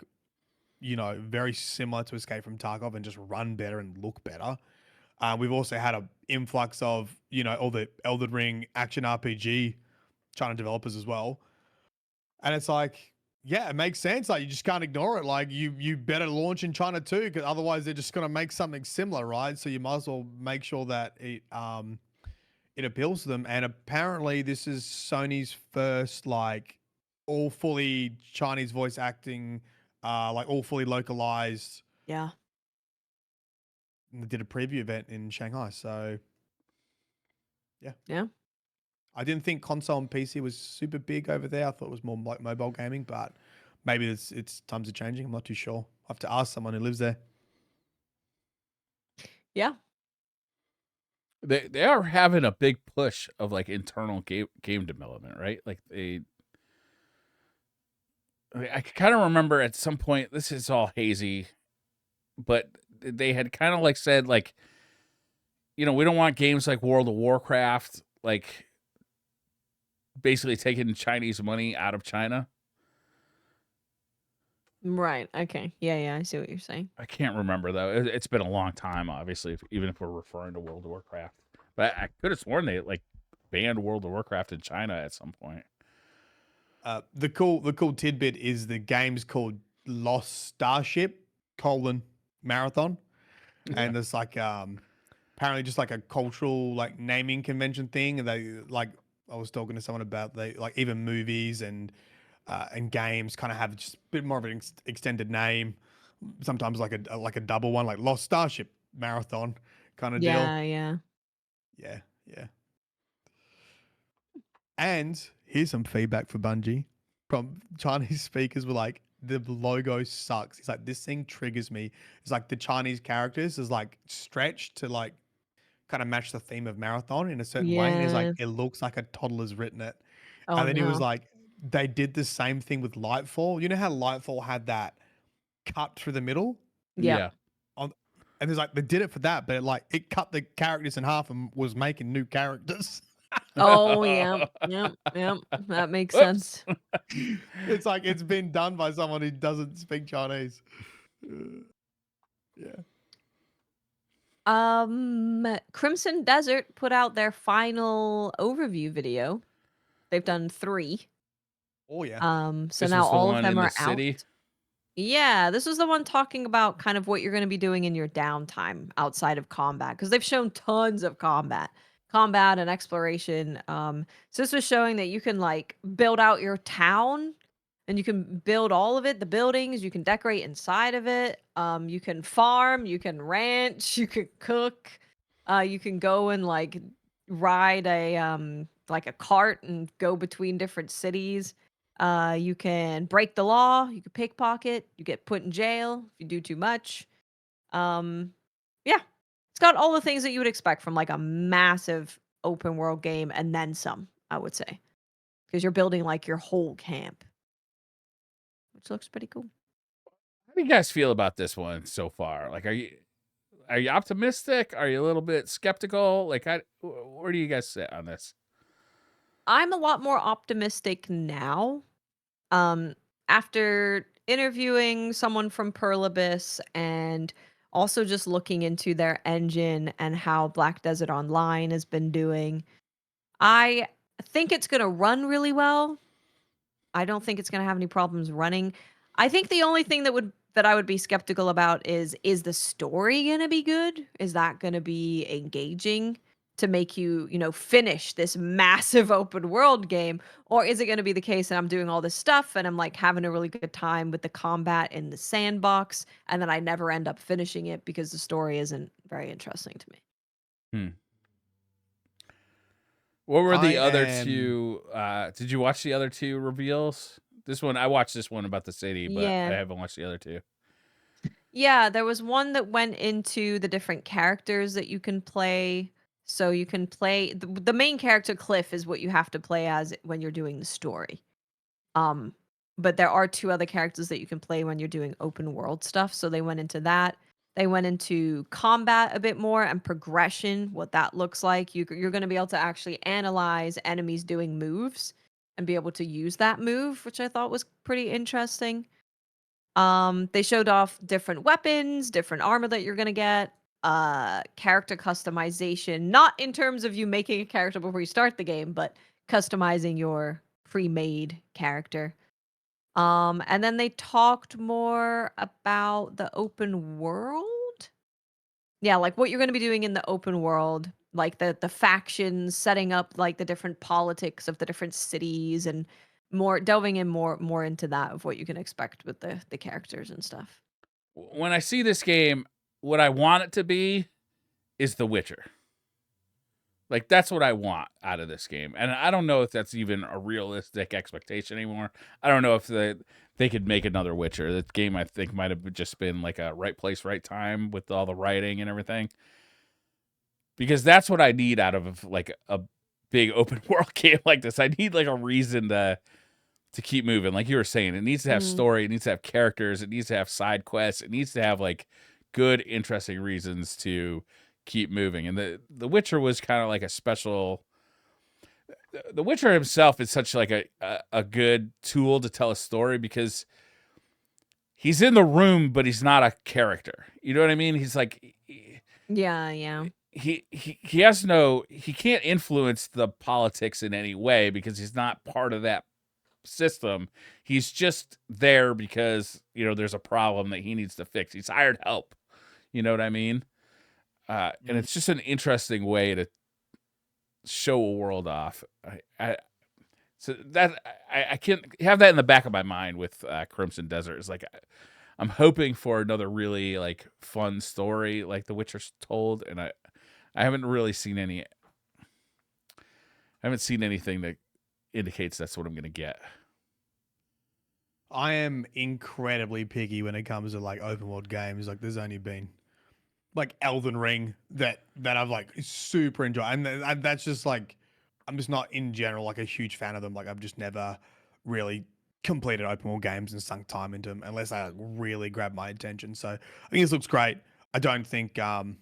very similar to Escape from Tarkov and just run better and look better. We've also had an influx of, all the Elden Ring action RPG China developers as well. And it's like, yeah, it makes sense. Like you just can't ignore it. Like you better launch in China too, because otherwise they're just gonna make something similar, right? So you might as well make sure that it appeals to them. And apparently, this is Sony's first like all fully Chinese voice acting, like all fully localized. Yeah. And they did a preview event in Shanghai, so yeah. Yeah. I didn't think console and PC was super big over there. I thought it was more like mobile gaming, but maybe it's times are changing. I'm not too sure. I have to ask someone who lives there. Yeah. They are having a big push of like internal game development, right? Like I kind of remember at some point, this is all hazy, but they had kind of like said like, we don't want games like World of Warcraft like basically taking Chinese money out of China. Right. Okay. Yeah, yeah, I see what you're saying. I can't remember though. It's been a long time, obviously, even if we're referring to World of Warcraft. But I could have sworn they like banned World of Warcraft in China at some point. The cool tidbit is the game's called Lost Starship: Marathon, Yeah. and there's like apparently just like a cultural like naming convention thing. And they like I was talking to someone about they like even movies and games kind of have just a bit more of an extended name. Sometimes like a double one, like Lost Starship Marathon kind of deal. Yeah, yeah. Yeah, yeah. And here's some feedback for Bungie from Chinese speakers were like, the logo sucks. He's like, this thing triggers me. It's like the Chinese characters is like stretched to like kind of match the theme of marathon in a certain way. And he's like, Yeah. it looks like a toddler's written it. Oh And then he was no. like, they did the same thing with Lightfall. You know how Lightfall had that cut through the middle? Yep. Yeah. On, and there's like, they did it for that, but it cut the characters in half and was making new characters. Oh yeah. Yep. Yep. That makes Whoops. sense. It's like it's been done by someone who doesn't speak Chinese. Yeah. Crimson Desert put out their final overview video. They've done 3. Oh yeah. So This now was the all of one them in the are out. city. Yeah, this was the one talking about kind of what you're going to be doing in your downtime outside of combat because they've shown tons of combat and exploration. So this was showing that you can like build out your town and you can build all of it, the buildings, you can decorate inside of it. You can farm, you can ranch, you can cook. You can go and like ride like a cart and go between different cities. You can break the law, you can pickpocket, you get put in jail if you do too much. Um yeah. It's got all the things that you would expect from like a massive open world game and then some, I would say. Because you're building like your whole camp, which looks pretty cool. How do you guys feel about this one so far? Like, are you optimistic? Are you a little bit skeptical? Like, where do you guys sit on this? I'm a lot more optimistic now. Um, After interviewing someone from Pearl Abyss and also just looking into their engine and how Black Desert Online has been doing, I think it's going to run really well. I don't think it's going to have any problems running. I think the only thing that I would be skeptical about is the story going to be good? Is that going to be engaging to make you, finish this massive open world game, or is it going to be the case that I'm doing all this stuff and I'm like having a really good time with the combat in the sandbox and then I never end up finishing it because the story isn't very interesting to me. Hmm. What were I the other am. two? Did you watch the other two reveals? This one, I watched this one about the city, but I Yeah. haven't watched the other two. Yeah, there was one that went into the different characters that you can play. So you can play the main character Cliff is what you have to play as when you're doing the story. Um, but there are two other characters that you can play when you're doing open world stuff. So they went into that. They went into combat a bit more and progression, what that looks like. You're going to be able to actually analyze enemies doing moves and be able to use that move, which I thought was pretty interesting. They showed off different weapons, different armor that you're gonna get, character customization, not in terms of you making a character before you start the game, but customizing your pre-made character. And then they talked more about the open world. Yeah, like what you're gonna be doing in the open world, like the factions, setting up like the different politics of the different cities and more delving in more into that of what you can expect with the characters and stuff. When I see this game, what I want it to be is The Witcher. Like, that's what I want out of this game, and I don't know if that's even a realistic expectation anymore. I don't know if they could make another Witcher. The game, I think, might have just been like a right place, right time with all the writing and everything. Because that's what I need out of like a big open world game like this. I need like a reason to keep moving. Like you were saying, it needs to have Mm. story, it needs to have characters, it needs to have side quests, it needs to have like good, interesting reasons to keep moving. And the Witcher was kind of like a special. The Witcher himself is such like a good tool to tell a story because he's in the room, but he's not a character. You know what I mean? He's like Yeah, yeah. he has no, he can't influence the politics in any way because he's not part of that system. He's just there because, there's a problem that he needs to fix. He's hired help. You know what I mean? And Mm. it's just an interesting way to show a world off. So that I can have that in the back of my mind with Crimson Desert. It's like I'm hoping for another really like fun story like The Witcher's told, and I haven't really seen any. I haven't seen anything that indicates that's what I'm gonna get. I am incredibly picky when it comes to like open world games. Like, there's only been like Elden Ring that I've like super enjoyed, and that's just like I'm just not in general like a huge fan of them. Like, I've just never really completed open world games and sunk time into them unless they like, really grab my attention. So I think this looks great. I don't think I'll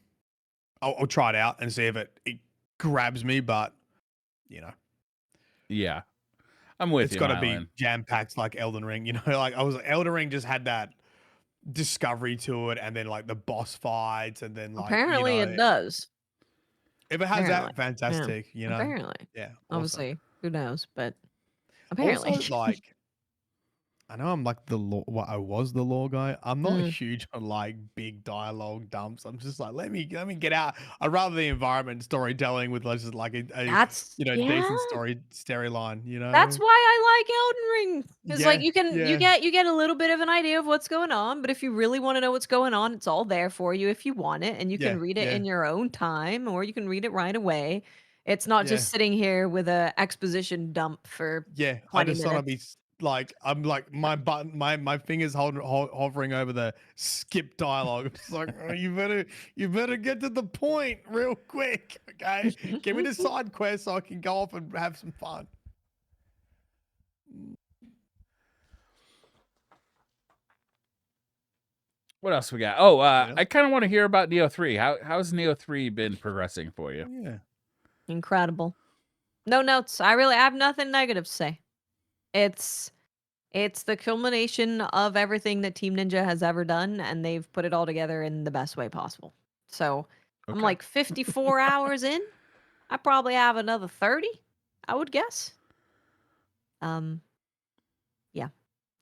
try it out and see if it grabs me, but you know Yeah, I'm with it's you, got to be Mylan. jam packed like Elden Ring. Like Elden Ring just had that discovery to it, and then like the boss fights, and then like Apparently it does. if it has Apparently. that, Yeah. fantastic. Apparently. Yeah, awesome. Obviously, who knows, but apparently. Also, like I know I'm like the law. Well, I was the law guy. I'm not Mm. huge on like big dialogue dumps. I'm just like, let me get out. I'd rather the environment storytelling with just like a That's yeah. decent storyline. You That's know? why I like Elden Ring. It's like Yeah, you yeah, get a little bit of an idea of what's going on, but if you really want to know what's going on, it's all there for you if you want it, and you yeah, can read it yeah, in your own time, or you can read it right away. It's not yeah. just sitting here with a exposition dump for Yeah, I 20 just want to be minutes. like I'm like my button, my fingers hovering over the skip dialogue. It's like oh, you better get to the point real quick, okay? Give me the side quest so I can go off and have some fun. What else we got? Oh, Yeah, I kind of want to hear about Neo 3. How's Neo 3 been progressing for you? yeah. Incredible. No notes. I have nothing negative to say. It's it's the culmination of everything that Team Ninja has ever done, and they've put it all together in the best way possible. So I'm Okay. like 54 hours in. I probably have another 30, I would guess. Um, yeah.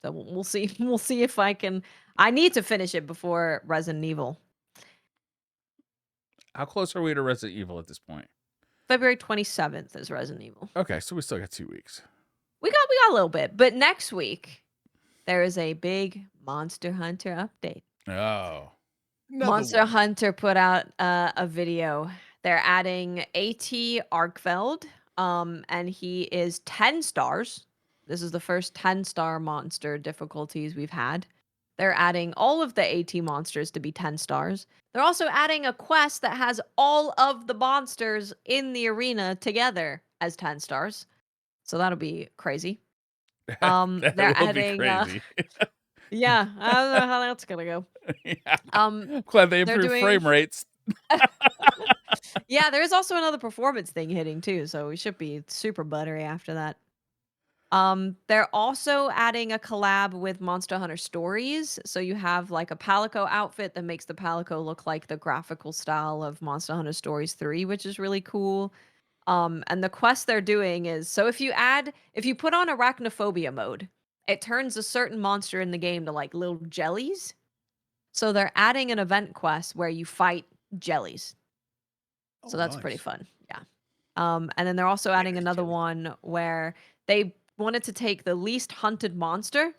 So we'll see. We'll see if I can. I need to finish it before Resident Evil. How close are we to Resident Evil at this point? February 27th is Resident Evil. Okay, so we still got 2 weeks. We got a little bit, but next week there is a big Monster Hunter update. Oh. Another Monster one. Hunter put out a video. They're adding AT Arkfeld, and he is 10 stars. This is the first 10-star monster difficulties we've had. They're adding all of the AT monsters to be 10 stars. They're also adding a quest that has all of the monsters in the arena together as 10 stars. So that'll be crazy. That They're will be adding crazy. yeah, I don't know how that's gonna go. Yeah. Glad they They're improved doing frame rates. yeah, there is also another performance thing hitting too, so we should be super buttery after that. They're also adding a collab with Monster Hunter Stories, so you have like a Palico outfit that makes the Palico look like the graphical style of Monster Hunter Stories 3, which is really cool. And the quest they're doing is so if you put on arachnophobia mode, it turns a certain monster in the game to like little jellies. So they're adding an event quest where you fight jellies. So Oh, that's pretty nice. fun. Yeah. And then they're also adding Very another jelly. one where they wanted to take the least hunted monster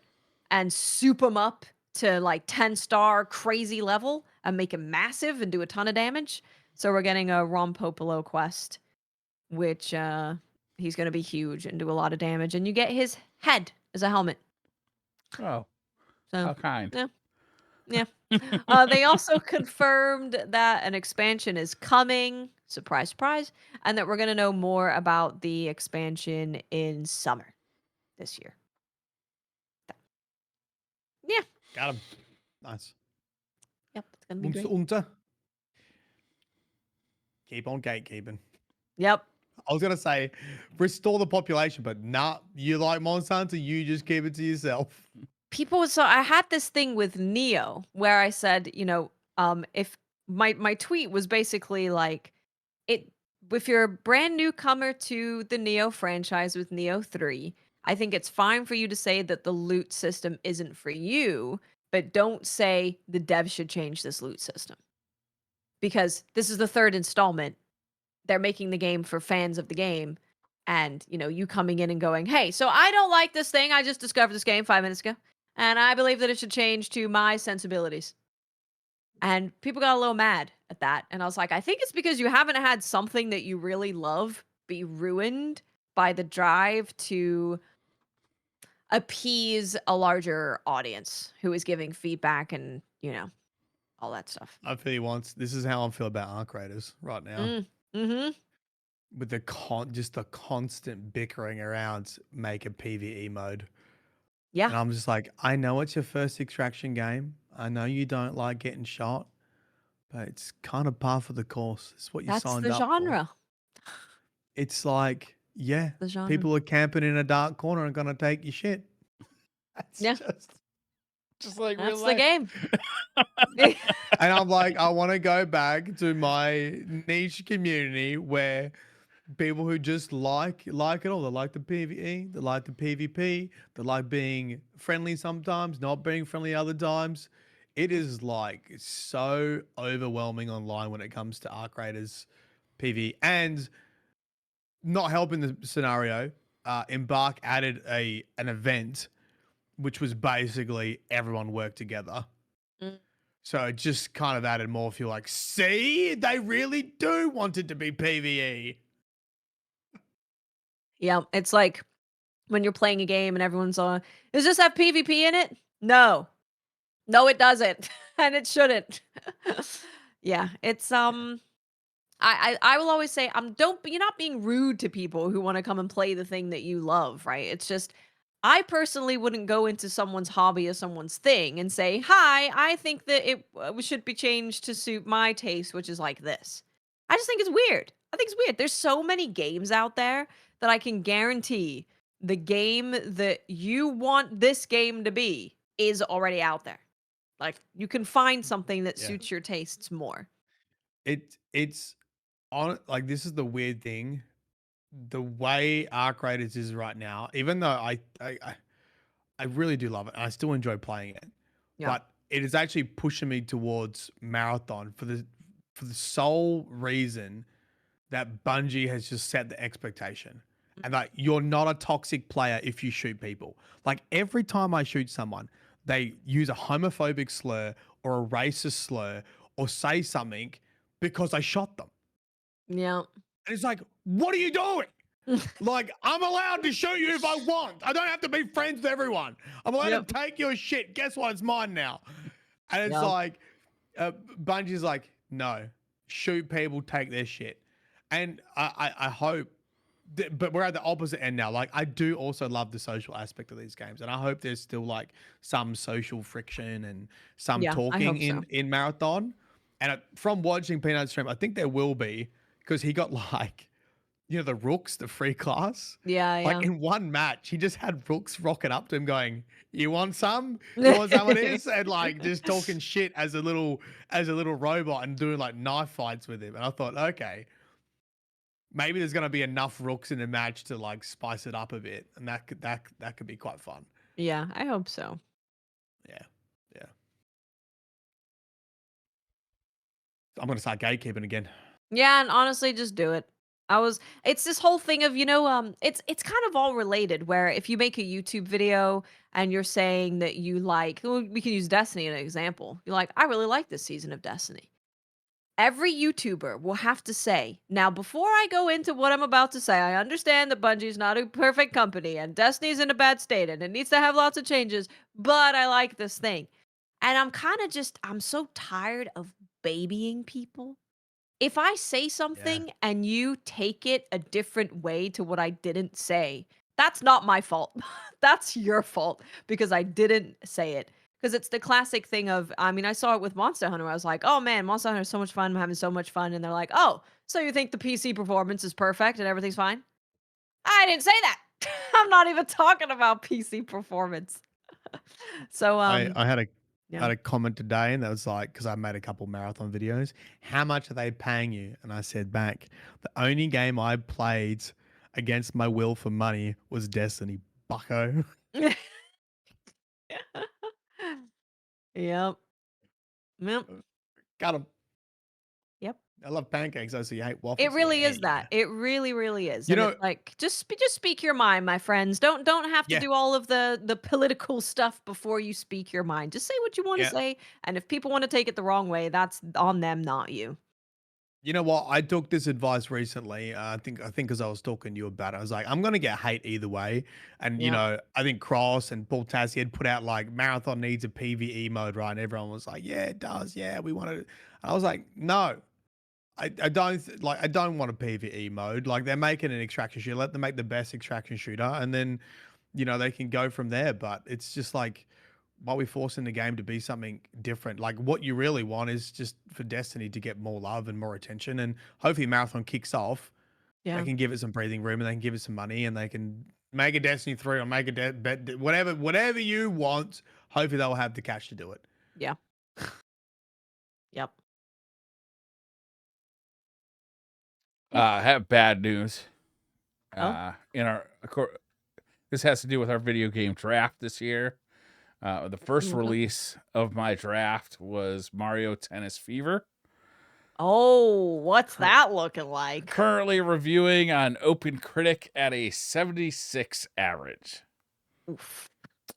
and soup him up to like 10-star crazy level and make him massive and do a ton of damage. So we're getting a Rompopolo quest, which he's going to be huge and do a lot of damage. And you get his head as a helmet. Oh, So how kind. yeah. Yeah. They also confirmed that an expansion is coming. Surprise, surprise. And that we're going to know more about the expansion in summer this year. Yeah. Got him. Nice. Yep. It's going to be great. Unter. Keep on gatekeeping. Yep. I was gonna say restore the population, but nah, you like Monster Hunter, you just keep it to yourself. So I had this thing with Neo where I said, if my tweet was basically like it if you're a brand newcomer to the Neo franchise with Neo 3, I think it's fine for you to say that the loot system isn't for you, but don't say the devs should change this loot system. Because this is the third installment. They're making the game for fans of the game. And, you coming in and going, hey, so I don't like this thing. I just discovered this game 5 minutes ago. And I believe that it should change to my sensibilities. And people got a little mad at that. And I was like, I think it's because you haven't had something that you really love be ruined by the drive to appease a larger audience who is giving feedback and, all that stuff. I feel you once. This is how I feel about Arc Raiders right now. Mm-hmm. With the constant bickering around make a PvE mode. Yeah. And I'm just like, I know it's your first extraction game. I know you don't like getting shot, but it's kind of par for the course. It's what you That's signed the up genre. for. It's like, yeah, The genre. people are camping in a dark corner and gonna take your shit. That's Yeah. Just like That's real the life. game. And I'm like, I want to go back to my niche community where people who just like it all. They like the PvE, they like the PvP, they like being friendly sometimes, not being friendly other times. It is like so overwhelming online when it comes to Arc Raiders PvE. And not helping the scenario, Embark added an event which was basically everyone worked together. Mm. So it just kind of added more feel like, see, they really do want it to be PvE. Yeah, it's like when you're playing a game and everyone's on, does this have PvP in it? No. No, it doesn't. And it shouldn't. Yeah, it's I will always say don't you're not being rude to people who want to come and play the thing that you love, right? It's just I personally wouldn't go into someone's hobby or someone's thing and say, "Hi, I think that it should be changed to suit my taste, which is like this." I just think it's weird. I think it's weird. There's so many games out there that I can guarantee the game that you want this game to be is already out there. Like you can find something that Yeah. suits your tastes more. It's on like this is the weird thing. The way Arc Raiders is right now, even though I really do love it and I still enjoy playing it, Yeah. but it is actually pushing me towards marathon for the sole reason that Bungie has just set the expectation. And like you're not a toxic player if you shoot people. Like every time I shoot someone, they use a homophobic slur or a racist slur or say something because I shot them. Yeah. And it's like, what are you doing? Like, I'm allowed to shoot you if I want. I don't have to be friends with everyone. I'm allowed Yep. to take your shit. Guess what? It's mine now. And it's Yep. like, Bungie's like, no, shoot people, take their shit. And I hope, but we're at the opposite end now. Like, I do also love the social aspect of these games. And I hope there's still like some social friction and some Yeah, I talking hope so. in Marathon. And from watching Peanut's stream, I think there will be because he got like, the Rooks, the free class. Yeah, Like yeah. in one match, he just had Rooks rocking up to him going, "You want some? You want some of this?" And like just talking shit as a little robot and doing like knife fights with him. And I thought, okay, maybe there's gonna be enough Rooks in a match to like spice it up a bit. And that could be quite fun. Yeah, I hope so. Yeah. Yeah. I'm gonna start gatekeeping again. Yeah, and honestly, just do it. It's this whole thing of, it's kind of all related where if you make a YouTube video and you're saying that you like, well, we can use Destiny as an example. You're like, I really like this season of Destiny. Every YouTuber will have to say, now, before I go into what I'm about to say, I understand that Bungie's not a perfect company and Destiny's in a bad state and it needs to have lots of changes, but I like this thing. And I'm so tired of babying people. If I say Yeah. something and you take it a different way to what I didn't say, that's not my fault. That's your fault because I didn't say it. Because it's the classic thing of, I mean, I saw it with Monster Hunter. I was like, oh man, Monster Hunter is so much fun. I'm having so much fun. And they're like, oh, so you think the PC performance is perfect and everything's fine? I didn't say that. I'm not even talking about PC performance. So, I had a yeah. comment today and that was like, because I made a couple marathon videos, how much are they paying you? And I said back, the only game I played against my will for money was Destiny, bucko. Yep. Yep. Got him. Yep. I love pancakes. I see you hate It waffles. really Yeah, is that. yeah. It really, really is. You And know, it's like just speak your mind, my friends. Don't have to yeah, do all of the political stuff before you speak your mind. Just say what you want to yeah. say. And if people want to take it the wrong way, that's on them, not you. You know what? I took this advice recently. I think because I was talking to you about it, I was like, I'm gonna get hate either way. And Yeah. I think Cross and Paul Tassi had put out like marathon needs a PVE mode, right? And everyone was like, yeah, it does. Yeah, we want it. I was like, no, I don't like. I don't want a PVE mode. Like they're making an extraction shooter. Let them make the best extraction shooter, and then they can go from there. But it's just like, why are we forcing the game to be something different? Like what you really want is just for Destiny to get more love and more attention, and hopefully Marathon kicks off. They Yeah. can give it some breathing room, and they can give it some money, and they can make a Destiny 3 or make a whatever you want. Hopefully they'll have the cash to do it. Yeah. Yep. I have bad news. Oh? This has to do with our video game draft this year. The first Okay. release of my draft was Mario Tennis Fever. Oh, what's that looking like? Currently reviewing on Open Critic at a 76 average. Oof.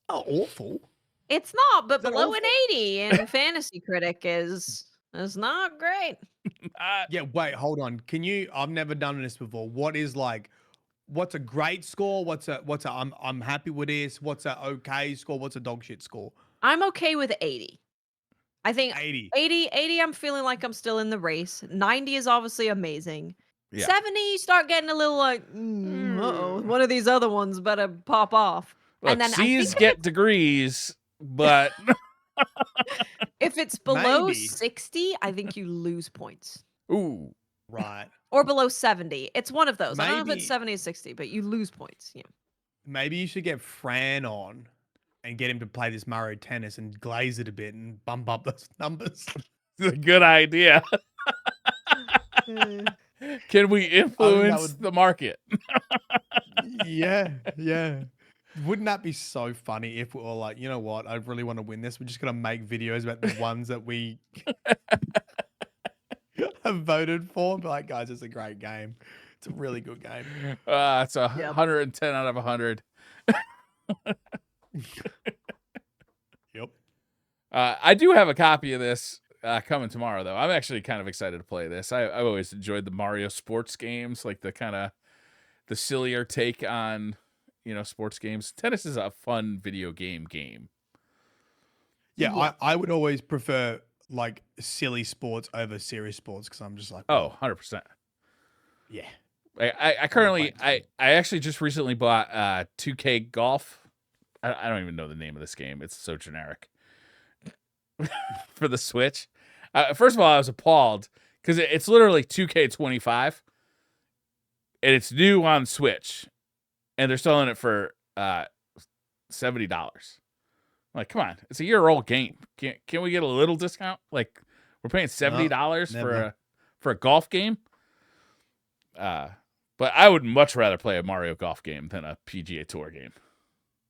Oh, awful. It's not, but Is that below an awful? 80 in Fantasy Critic is not great. Yeah, wait, hold on. Can you? I've never done this before. What's a great score? What's a I'm happy with this? What's a okay score? What's a dog shit score? I'm okay with 80. I think 80. 80 I'm feeling like I'm still in the race. 90 is obviously amazing. Yeah. 70 you start getting a little like, uh-oh, one of these other ones better pop off. Look, And then I C's think get degrees, but if it's below Maybe. 60, I think you lose points. ooh, Right. Or below 70. It's one of those. I don't know if Maybe- it's 70 or 60, but you lose points. Yeah. Maybe you should get Fran on and get him to play this Mario Tennis and glaze it a bit and bump up those numbers. it's a good idea. Can we influence would- the market? yeah, yeah. Wouldn't that be so funny if we were like, you know what? I really want to win this. We're just gonna make videos about the ones that we have voted for. And be like, guys, it's a great game. It's a really good game. It's a Yep. 110 out of 100. Yep. I do have a copy of this coming tomorrow, though. I'm actually kind of excited to play this. I've always enjoyed the Mario sports games, like the sillier take on, sports games. Tennis is a fun video game. Yeah, Yeah. I would always prefer like silly sports over serious sports because I'm just like, Oh, 100%. yeah. I currently, playing I actually just recently bought 2K Golf. I don't even know the name of this game. It's so generic. For the Switch. First of all, I was appalled because it's literally 2K25 and it's new on Switch and they're selling it for $70. I'm like, come on, it's a year-old game. Can we get a little discount? Like, we're paying $70 never. for a golf game. But I would much rather play a Mario Golf game than a PGA Tour game.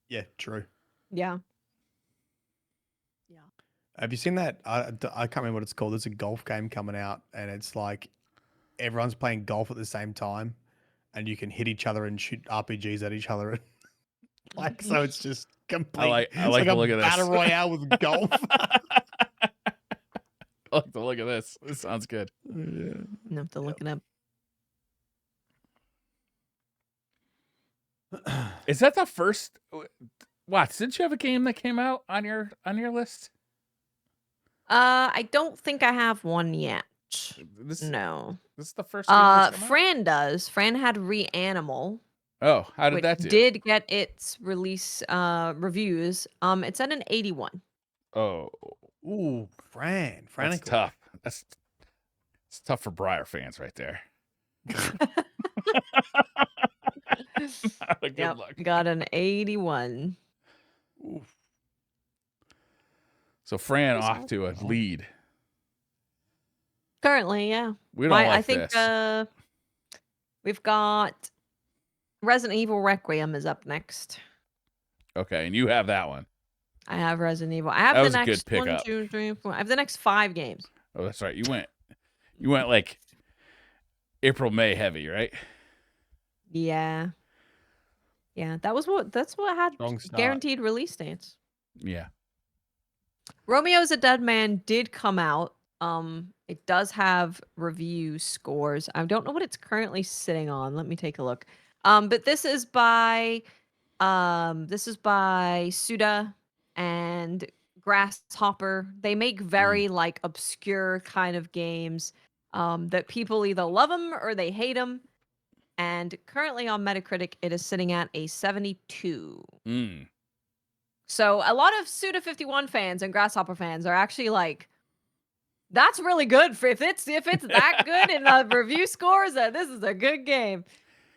Yeah, true. Yeah. Have you seen that? I can't remember what it's called. There's a golf game coming out, and it's like everyone's playing golf at the same time, and you can hit each other and shoot RPGs at each other. Like, so it's just complete. I like it's the look a of this. battle royale with golf. I like the look of this. This sounds good. Yeah. You have to look it up. Is that the first? Watts, didn't you have a game that came out on your list? I don't think I have one yet. This No. is the first game that's come out? Fran does. Fran had Reanimal, Oh, how did which that do? did get its release reviews. It's at an 81. Oh, Ooh, Fran. that's Franical. tough. It's tough for Briar fans right there. Not a good Yep, look. got an 81. Oof. So Fran That's off to a awesome. lead. Currently, yeah. We don't like I think this. we've got Resident Evil Requiem is up next. Okay, and you have that one. I have Resident Evil. I have That the was a good next one, pickup. 2, 3, 4. I have the next 5 games. Oh, that's right. You went like April, May heavy, right? Yeah. Yeah, that's what had Strong start. guaranteed release dates. Yeah. Romeo's a Dead Man did come out. It does have review scores. I don't know what it's currently sitting on. Let me take a look. But this is by Suda and Grasshopper. They make very like obscure kind of games that people either love them or they hate them. And currently on Metacritic, it is sitting at a 72. Mm. So a lot of Suda 51 fans and Grasshopper fans are actually like, that's really good for if it's that good in the review scores, this is a good game.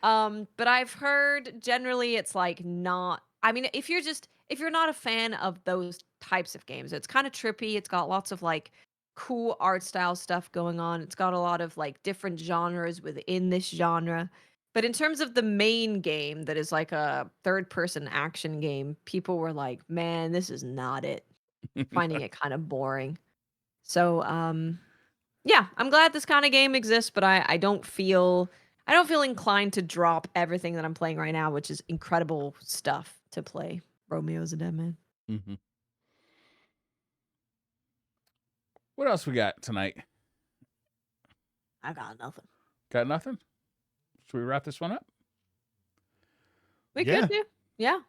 But I've heard generally it's like not. I mean, if you're not a fan of those types of games, it's kind of trippy. It's got lots of like cool art style stuff going on. It's got a lot of like different genres within this genre. But in terms of the main game that is like a third person action game, people were like, "Man, this is not it." Finding it kind of boring. So, yeah, I'm glad this kind of game exists, but I don't feel inclined to drop everything that I'm playing right now, which is incredible stuff to play. Romeo's a Dead Man. Mhm. What else we got tonight? I got nothing. Got nothing? Should we wrap this one up? We Yeah. could do. Yeah.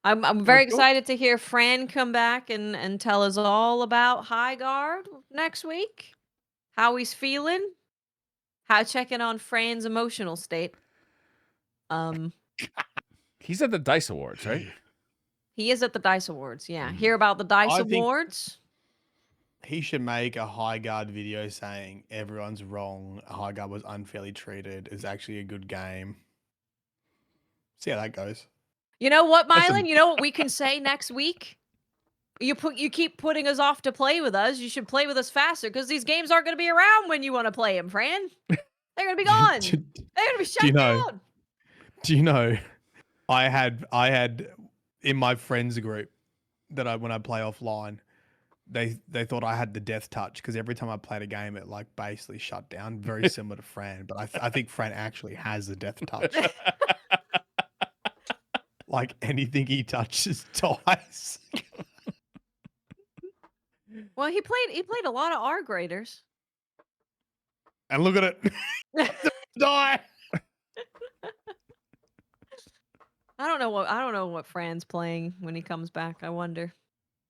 I'm Alright, very cool. excited to hear Fran come back and tell us all about High Guard next week. How he's feeling. How checking on Fran's emotional state. He's at the DICE Awards, right? He is at the DICE Awards. Yeah. Hear about the DICE I think- Awards. He should make a High Guard video saying everyone's wrong. High Guard was unfairly treated. It's actually a good game. See how that goes. You know what, That's a- Mylan? You know what we can say next week? You keep putting us off to play with us. You should play with us faster because these games aren't going to be around when you want to play them, Fran. They're going to be gone. They're going to be shut you know- down. Do you know? I had in my friends group that when I play offline, they thought I had the death touch because every time I played a game, it like basically shut down. Very similar to Fran, but I think Fran actually has the death touch. Like anything he touches dies. Well, he played a lot of R graders. And look at it. Die. I don't know what Fran's playing when he comes back. I wonder.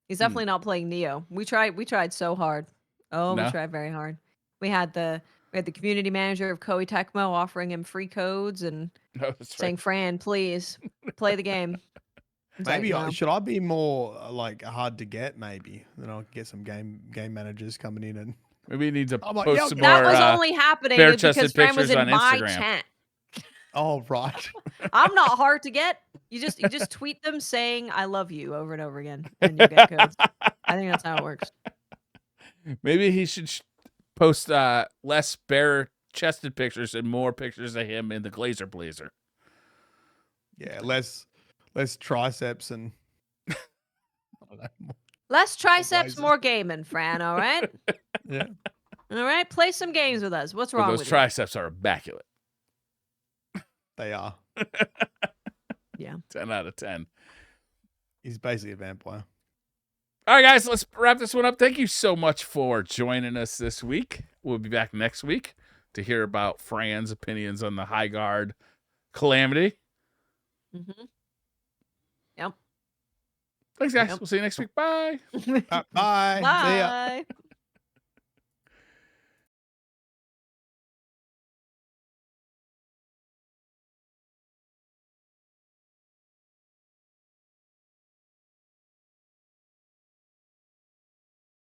He's Hmm. definitely not playing Neo. We tried so hard. Oh, No? we tried very hard. We had the community manager of Koei Tecmo offering him free codes and No, that's saying, right. "Fran, please play the game." It's like, Maybe no. should I be more like hard to get? Maybe then I'll get some game managers coming in and Maybe he needs to I'm like, post yeah, some That more was only happening bare-chested because Fran was pictures in on my Instagram. chat. oh right. I'm not hard to get. You just tweet them saying "I love you" over and over again, and you get codes. I think that's how it works. Maybe he should post less bare-chested pictures and more pictures of him in the Glazer Blazer. Yeah, less triceps and I don't know. Less triceps, blazers. more gaming, Fran. All right, Yeah. all right. Play some games with us. What's But wrong those with triceps are immaculate. They are. you? Yeah. 10 out of 10. He's basically a vampire. All right, guys, let's wrap this one up. Thank you so much for joining us this week. We'll be back next week to hear about Fran's opinions on the High Guard Calamity. Mm-hmm. Yep. Thanks, guys. Yep. We'll see you next week. Bye. Bye. See ya. Bye.